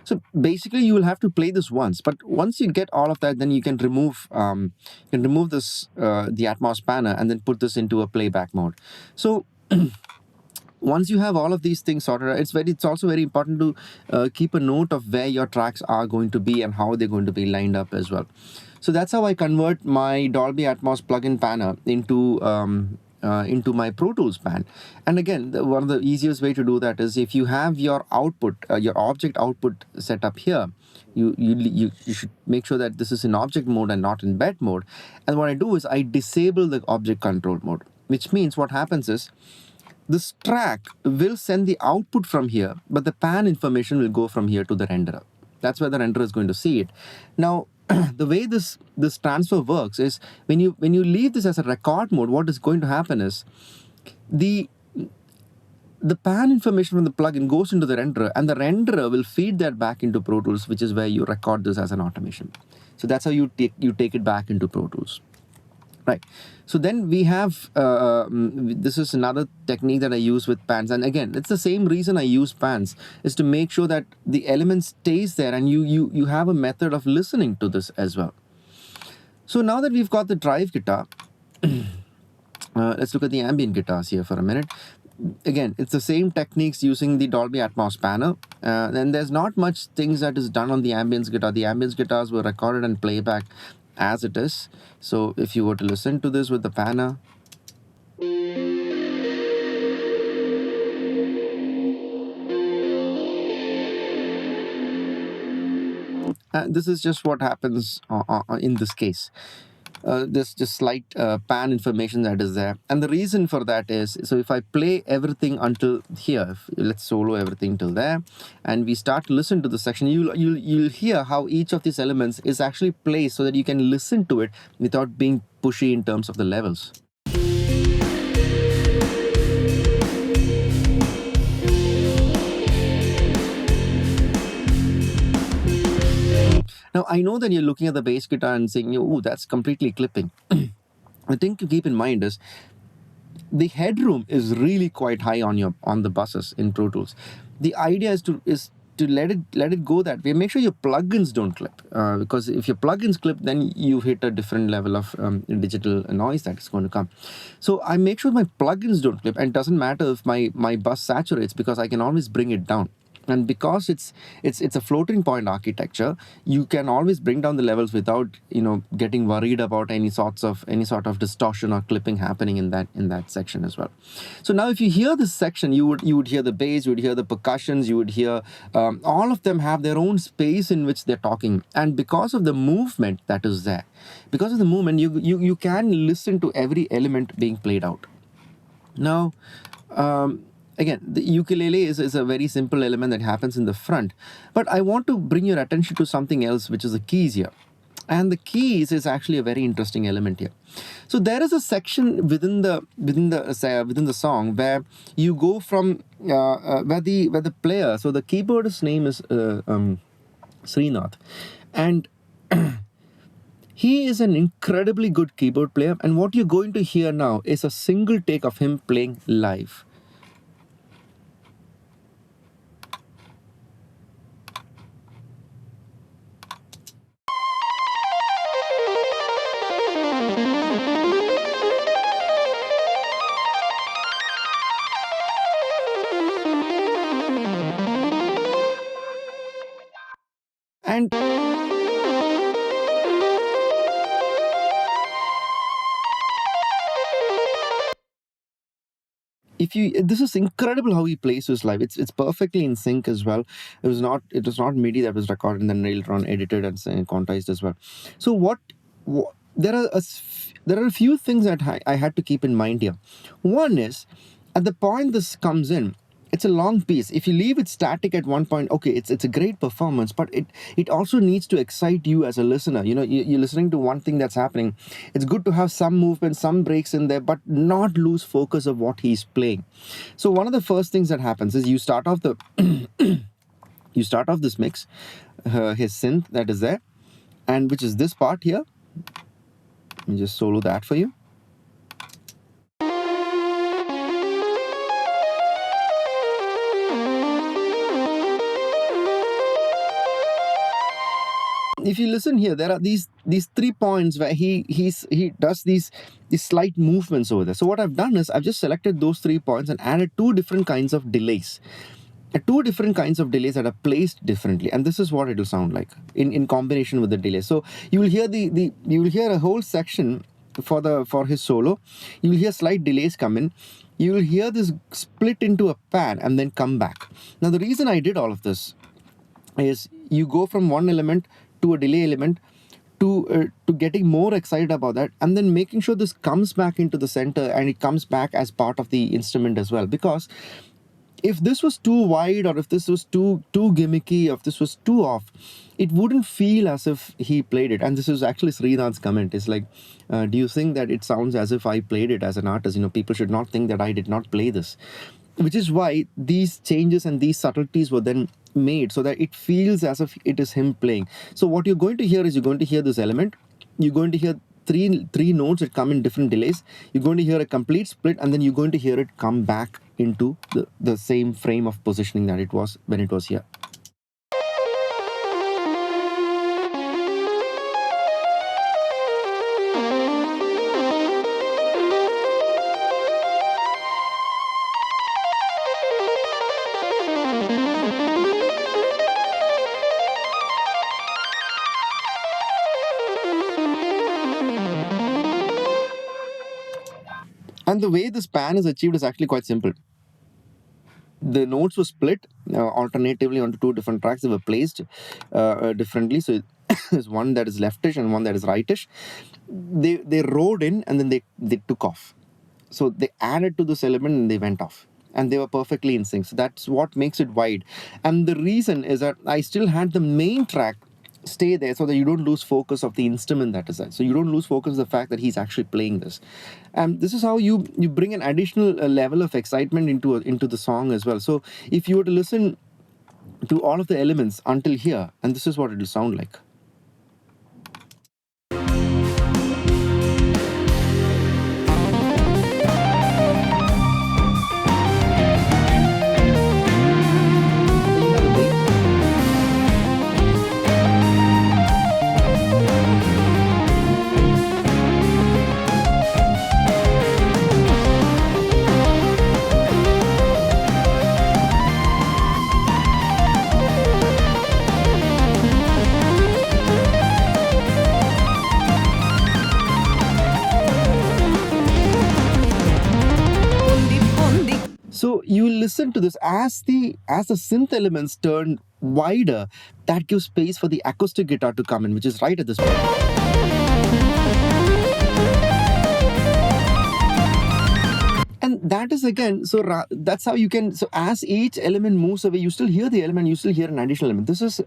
So basically, you will have to play this once, but once you get all of that, then you can remove this the Atmos panel, and then put this into a playback mode. So once you have all of these things sorted out, it's also very important to keep a note of where your tracks are going to be and how they're going to be lined up as well. So that's how I convert my Dolby Atmos plugin panel into my Pro Tools pan. And again, one of the easiest way to do that is, if you have your output, your object output set up here, you should make sure that this is in object mode and not in bed mode. And what I do is, I disable the object control mode, which means what happens is, this track will send the output from here, but the pan information will go from here to the renderer. That's where the renderer is going to see it. Now, the way this transfer works is when you leave this as a record mode, what is going to happen is the pan information from the plugin goes into the renderer, and the renderer will feed that back into Pro Tools, which is where you record this as an automation. So that's how you take it back into Pro Tools. Right. So then we have, this is another technique that I use with pans. And again, it's the same reason I use pans, is to make sure that the element stays there and you have a method of listening to this as well. So now that we've got the drive guitar, let's look at the ambient guitars here for a minute. Again, it's the same techniques using the Dolby Atmos panel. Then there's not much things that is done on the ambience guitar. The ambience guitars were recorded and playback as it is. So if you were to listen to this with the panner, this is just what happens in this case. There's just slight pan information that is there, and the reason for that is, so if I play everything until here, let's solo everything till there, and we start to listen to the section, you'll hear how each of these elements is actually placed so that you can listen to it without being pushy in terms of the levels. Now, I know that you're looking at the bass guitar and saying, oh, that's completely clipping. The thing to keep in mind is the headroom is really quite high on the buses in Pro Tools. The idea is to let it go that way. Make sure your plugins don't clip, because if your plugins clip, then you hit a different level of digital noise that is going to come. So I make sure my plugins don't clip, and it doesn't matter if my bus saturates, because I can always bring it down. And because it's a floating point architecture, you can always bring down the levels without getting worried about any sort of distortion or clipping happening in that section as well. So now if you hear this section, you would hear the bass, you would hear the percussions, you would hear all of them have their own space in which they're talking, and because of the movement that is there, because of the movement, you can listen to every element being played out. Now, again, the ukulele is a very simple element that happens in the front, but I want to bring your attention to something else, which is the keys here. And the keys is actually a very interesting element here. So there is a section within the song where you go from where the player, so the keyboardist's name is Srinath, and he is an incredibly good keyboard player. And what you're going to hear now is a single take of him playing live. And this is incredible how he plays his live. It's perfectly in sync as well. It was not MIDI that was recorded and then later on edited and quantized as well. So there are a few things that I had to keep in mind here. One is, at the point this comes in, it's a long piece. If you leave it static at one point, okay, it's a great performance, but it also needs to excite you as a listener. You're listening to one thing that's happening. It's good to have some movement, some breaks in there, but not lose focus of what he's playing. So one of the first things that happens is you start off this mix, his synth that is there, and which is this part here. Let me just solo that for you. If you listen here, there are these 3 points where he does these slight movements over there. So what I've done is I've just selected those 3 points and added 2 different kinds of delays. 2 different kinds of delays that are placed differently, and this is what it will sound like in combination with the delay. So you will hear you will hear a whole section for his solo. You will hear slight delays come in. You will hear this split into a pan and then come back. Now the reason I did all of this is you go from one element to a delay element to getting more excited about that, and then making sure this comes back into the center and it comes back as part of the instrument as well. Because if this was too wide, or if this was too gimmicky, or if this was too off, it wouldn't feel as if he played it. And this is actually Srinath's comment. It's like, do you think that it sounds as if I played it as an artist? People should not think that I did not play this. Which is why these changes and these subtleties were then made, so that it feels as if it is him playing. So what you're going to hear is, you're going to hear this element, you're going to hear three notes that come in different delays, you're going to hear a complete split, and then you're going to hear it come back into the same frame of positioning that it was when it was here. And the way this pan is achieved is actually quite simple. The notes were split alternatively onto two different tracks. They were placed differently. So there's one that is leftish and one that is rightish. They rode in and then they took off. So they added to this element and they went off. And they were perfectly in sync. So that's what makes it wide. And the reason is that I still had the main track stay there, so that you don't lose focus of the instrument that is there. So you don't lose focus of the fact that he's actually playing this. And this is how you bring an additional level of excitement into the song as well. So if you were to listen to all of the elements until here, and this is what it will sound like. So you listen to this as the synth elements turn wider, that gives space for the acoustic guitar to come in, which is right at this point. And that is again, so that's how you can, so as each element moves away, you still hear the element, you still hear an additional element. This is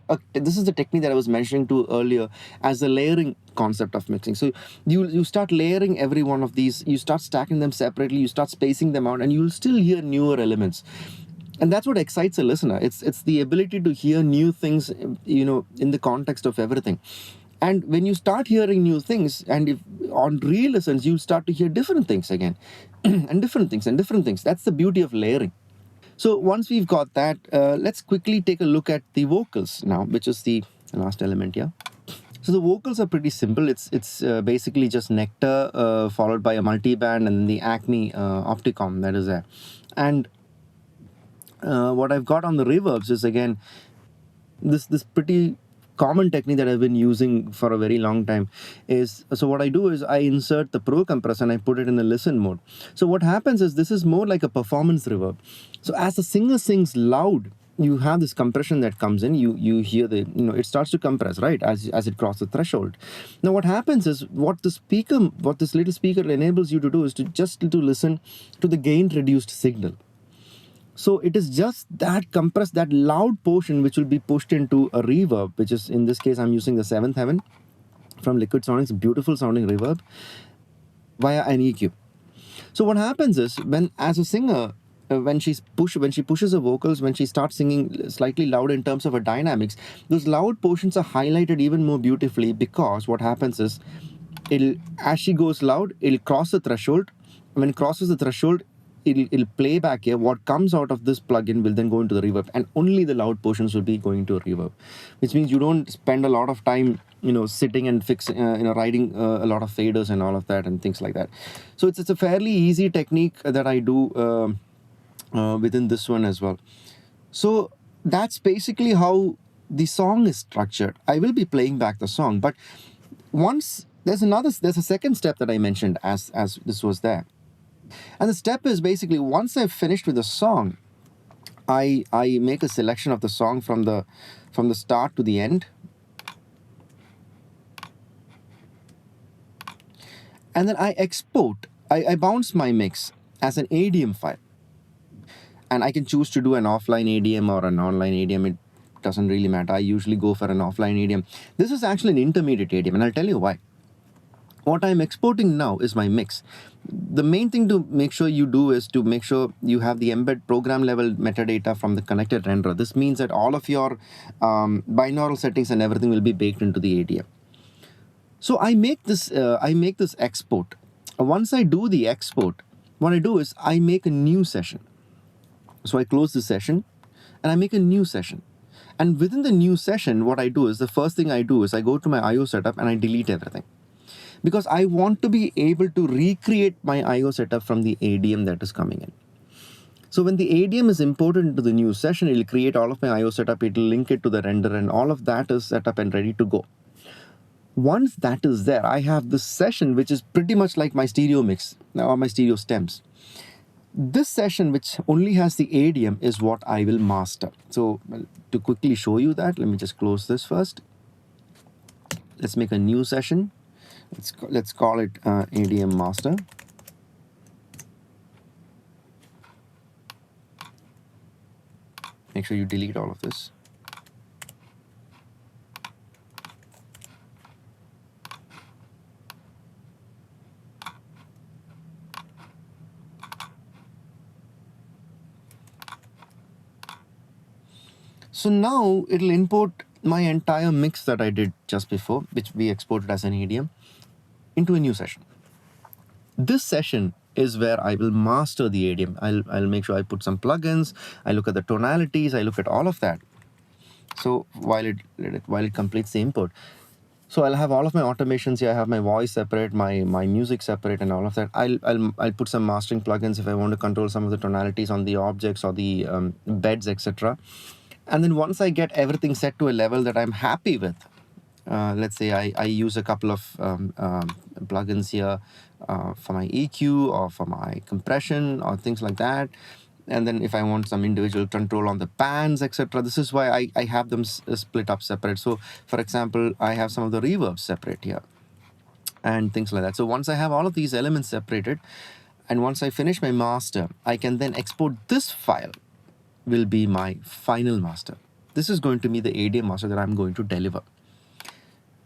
the technique that I was mentioning to earlier as the layering concept of mixing. So you start layering every one of these, you start stacking them separately, you start spacing them out, and you'll still hear newer elements. And that's what excites a listener. It's the ability to hear new things, in the context of everything. And when you start hearing new things, and if on re-listens, you'll start to hear different things again, and different things and different things. That's the beauty of layering. So once we've got that, let's quickly take a look at the vocals now, which is the last element here. So the vocals are pretty simple. It's basically just Nectar followed by a multi-band and then the Acme Opticom that is there. And what I've got on the reverbs is again this pretty common technique that I've been using for a very long time is, so what I do is I insert the Pro compressor and I put it in the listen mode. So what happens is this is more like a performance reverb. So as the singer sings loud, you have this compression that comes in, you hear it starts to compress, right, as it crosses the threshold. Now what happens is, what this little speaker enables you to do is to listen to the gain reduced signal. So it is just that compressed, that loud portion, which will be pushed into a reverb, which is, in this case, I'm using the Seventh Heaven from Liquid Sonics, beautiful sounding reverb, via an EQ. So what happens is, when as a singer, when she pushes her vocals, when she starts singing slightly loud in terms of her dynamics, those loud portions are highlighted even more beautifully, because what happens is, as she goes loud, it'll cross the threshold. When it crosses the threshold, it'll play back here. What comes out of this plugin will then go into the reverb, and only the loud portions will be going to a reverb, which means you don't spend a lot of time, sitting and fixing, writing a lot of faders and all of that and things like that. So it's a fairly easy technique that I do within this one as well. So that's basically how the song is structured. I will be playing back the song, but once there's a second step that I mentioned as this was there. And the step is basically, once I've finished with the song, I make a selection of the song from the start to the end. and then I export, I bounce my mix as an ADM file. And I can choose to do an offline ADM or an online ADM. It doesn't really matter. I usually go for an offline ADM. This is actually an intermediate ADM, and I'll tell you why. What I'm exporting now is my mix. The main thing to make sure you do is to make sure you have the embed program level metadata from the connected renderer. This means that all of your binaural settings and everything will be baked into the ADM. So I make this export. Once I do the export, what I do is I make a new session. So I close the session and I make a new session. And within the new session, what I do is the first thing I do is I go to my IO setup and I delete everything. Because I want to be able to recreate my IO setup from the ADM that is coming in. So when the ADM is imported into the new session, it will create all of my IO setup, it will link it to the render, and all of that is set up and ready to go. Once that is there, I have this session which is pretty much like my stereo mix or my stereo stems. This session, which only has the ADM, is what I will master. So to quickly show you that, let me just close this first. Let's make a new session. Let's call it ADM master. Make sure you delete all of this. So now it'll import my entire mix that I did just before, which we exported as an ADM, into a new session. This session is where I will master the ADM. I'll make sure I put some plugins, I look at the tonalities, I look at all of that. So while it completes the import. So I'll have all of my automations here. I have my voice separate, my music separate, and all of that. I'll put some mastering plugins if I want to control some of the tonalities on the objects or the beds, etc. And then once I get everything set to a level that I'm happy with, let's say I use a couple of plugins here for my EQ or for my compression or things like that. And then if I want some individual control on the pans, etc., this is why I have them split up separate. So for example, I have some of the reverbs separate here and things like that. So once I have all of these elements separated, and once I finish my master, I can then export this file, will be my final master. This is going to be the ADM master that I'm going to deliver.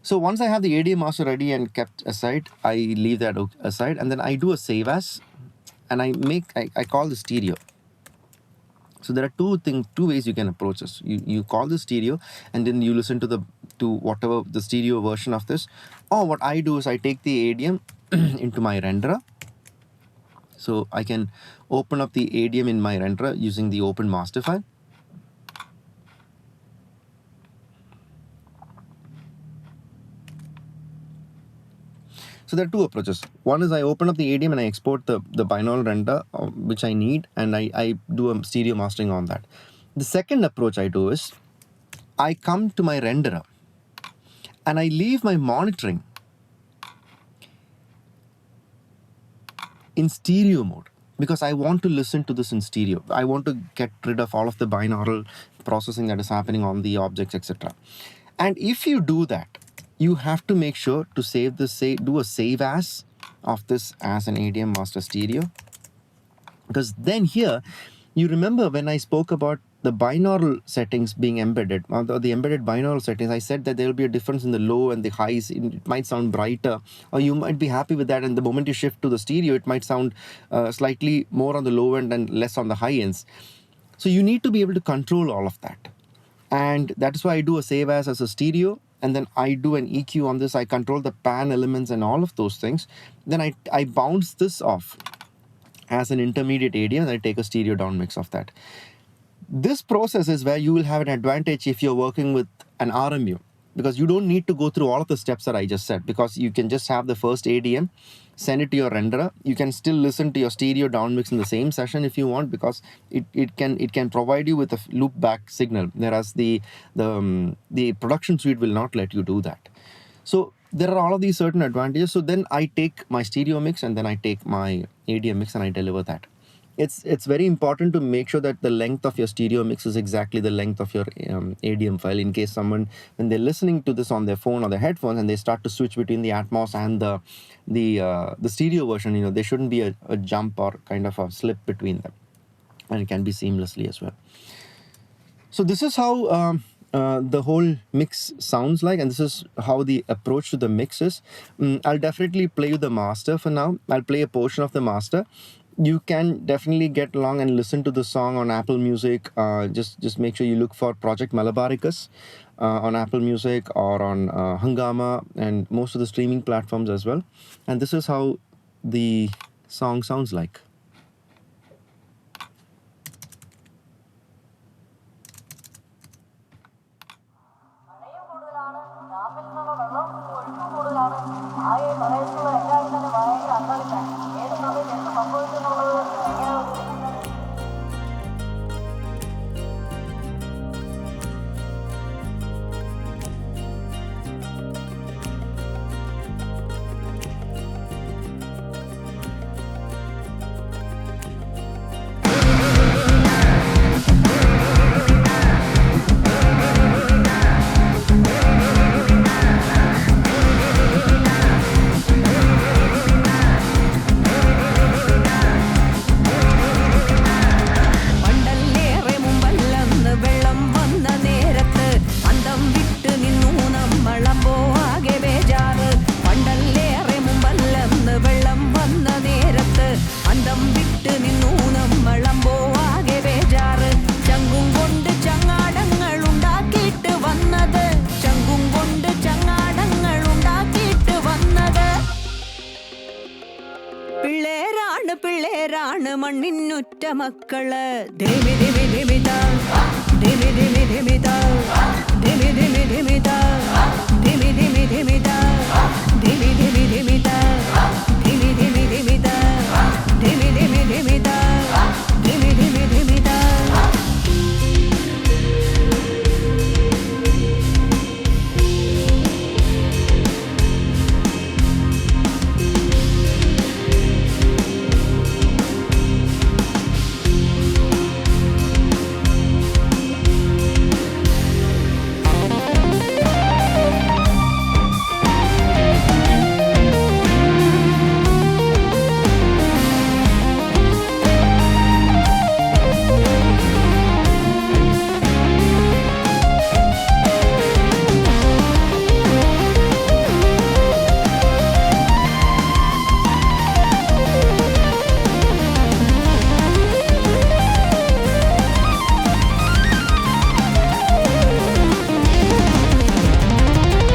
So once I have the ADM master ready and kept aside, I leave that aside, and then I do a save as, and I call the stereo. So there are two ways you can approach this. You call the stereo, and then you listen to whatever the stereo version of this. Or what I do is I take the ADM into my renderer. So I can open up the ADM in my renderer using the open master file. So there are two approaches. One is I open up the ADM and I export the binaural render which I need, and I do a stereo mastering on that. The second approach I do is I come to my renderer and I leave my monitoring in stereo mode because I want to listen to this in stereo. I want to get rid of all of the binaural processing that is happening on the objects, etc. And if you do that, you have to make sure to save this, do a save as of this as an ADM master stereo. Because then here, you remember when I spoke about the binaural settings being embedded, or the embedded binaural settings, I said that there will be a difference in the low and the highs. It might sound brighter, or you might be happy with that, and the moment you shift to the stereo, it might sound slightly more on the low end and less on the high ends. So you need to be able to control all of that. And that's why I do a save as a stereo, and then I do an EQ on this. I control the pan elements and all of those things. Then I bounce this off as an intermediate ADM, and I take a stereo down mix of that. This process is where you will have an advantage if you're working with an RMU, because you don't need to go through all of the steps that I just said, because you can just have the first ADM, send it to your renderer. You can still listen to your stereo down mix in the same session if you want, because it can provide you with a loop back signal, whereas the production suite will not let you do that. So there are all of these certain advantages. So then I take my stereo mix and then I take my ADM mix and I deliver that. it's very important to make sure that the length of your stereo mix is exactly the length of your ADM file. In case someone, when they're listening to this on their phone or their headphones, and they start to switch between the Atmos and the stereo version, there shouldn't be a jump or kind of a slip between them, and it can be seamlessly as well. So this is how the whole mix sounds like, and this is how the approach to the mix is. I'll definitely play you the master for now. I'll play a portion of the master. You can definitely get along and listen to the song on Apple Music. Just make sure you look for Project Malabaricus on Apple Music or on Hungama and most of the streaming platforms as well. And this is how the song sounds like. മഴയും കൂടുതലാണ്, ഡാമിൽ നിന്നുള്ള വെള്ളം ഒഴുക്കും കൂടുതലാണ്. ആകെ പ്രദേശത്തുള്ള എല്ലാവരും തന്നെ ഭയങ്കര അന്തരീക്ഷമാണ്. ഏത് സമയത്ത് എന്ത് സംഭവിക്കുന്നുള്ളത് എങ്ങനെ പണ്ടല്ലേറെ മുമ്പല്ലെന്ന് വെള്ളം വന്ന നേരത്ത് അന്തം വിട്ട് നിന്നു നമ്മളമ്പോ ആകെ ബേജാറ്. പണ്ടല്ലേറെ മുമ്പല്ലെന്ന് വെള്ളം വന്ന നേരത്ത് അന്തം വിട്ട് നിന്നു നമ്മളമ്പോ ആകെ ബേജാറ്. ചങ്കും കൊണ്ട് ചങ്ങാടങ്ങൾ ഉണ്ടാക്കിയിട്ട് വന്നത്, ചങ്കും കൊണ്ട് ചങ്ങാടങ്ങൾ ഉണ്ടാക്കിയിട്ട് വന്നത്. പിള്ളേരാണ് പിള്ളേരാണ് മണ്ണിനുറ്റ മക്കള്. ധിമി ധിമി ധിമിത, ധിമി ധിമി ധിമിത, ധിമി ധിമി ധിമിത, ധിമി ധിമി ധിമിത, ധിമി ധിമി ധിമിത, ധിമി ധിമി ധിമിത, ധിമി ധിമി ധിമിത, ധിമി ധിമി ധിമിത.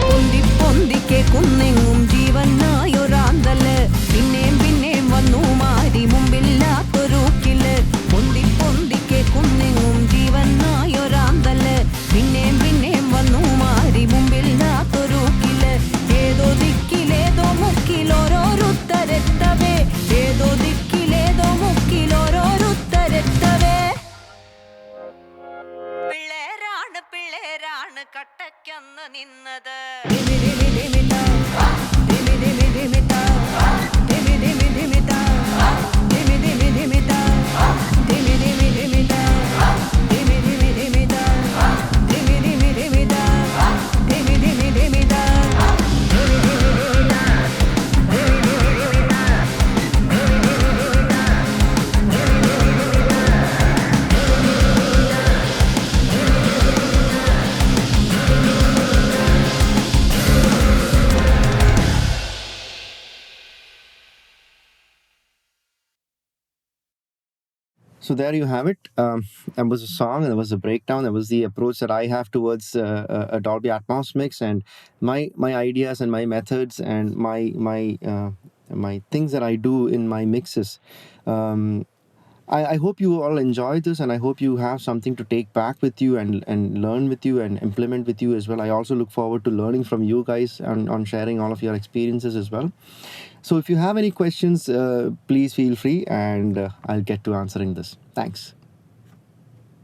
പൊന്തി പൊന്തിക്കെ കുന്നെങ്ങും ജീവനായൊരാന്തല്. പിന്നേം പിന്നേം വന്നു മാറി മുമ്പില്ലാത്തൊരൂക്കില്. പൊന്തി പൊന്തിക്കെ കുന്നെങ്ങും ജീവനായൊരാന്തല്. പിന്നേം പിന്നേം വന്നു മാറി മുമ്പില്ലാത്തൊരൂക്കില്. ഏതോ ദിക്കിലേതോ മുക്കിലോരോരുത്തരെത്തവേ, ഏതോ ദിക്കിലേതോ മുക്കിലോരോരുത്തരെത്തവേ. പിള്ളേരാണ് പിള്ളേരാണ് കട്ടയ്ക്കന്ന് നിന്നത്. ധിമി ധിമി ധിമിത, ധിമി ധിമി ധിമിത, ധിമി ധിമി ധിമിത, ധിമി ധിമി ധിമിത, ധിമി ധിമി ധിമിത, ധിമി ധിമി ധിമിത, ധിമി ധിമി ധിമിത, ധിമി ധിമി ധിമിത, ധിമി ധിമി ധിമിത, ധിമി ധിമി ധിമിത. So there you have it. That was a song, and that was a breakdown. That was the approach that I have towards a Dolby Atmos mix, and my ideas and my methods and my things that I do in my mixes. I hope you all enjoy this, and I hope you have something to take back with you and learn with you and implement with you as well. I also look forward to learning from you guys on sharing all of your experiences as well. So if you have any questions, please feel free, and I'll get to answering this. Thanks.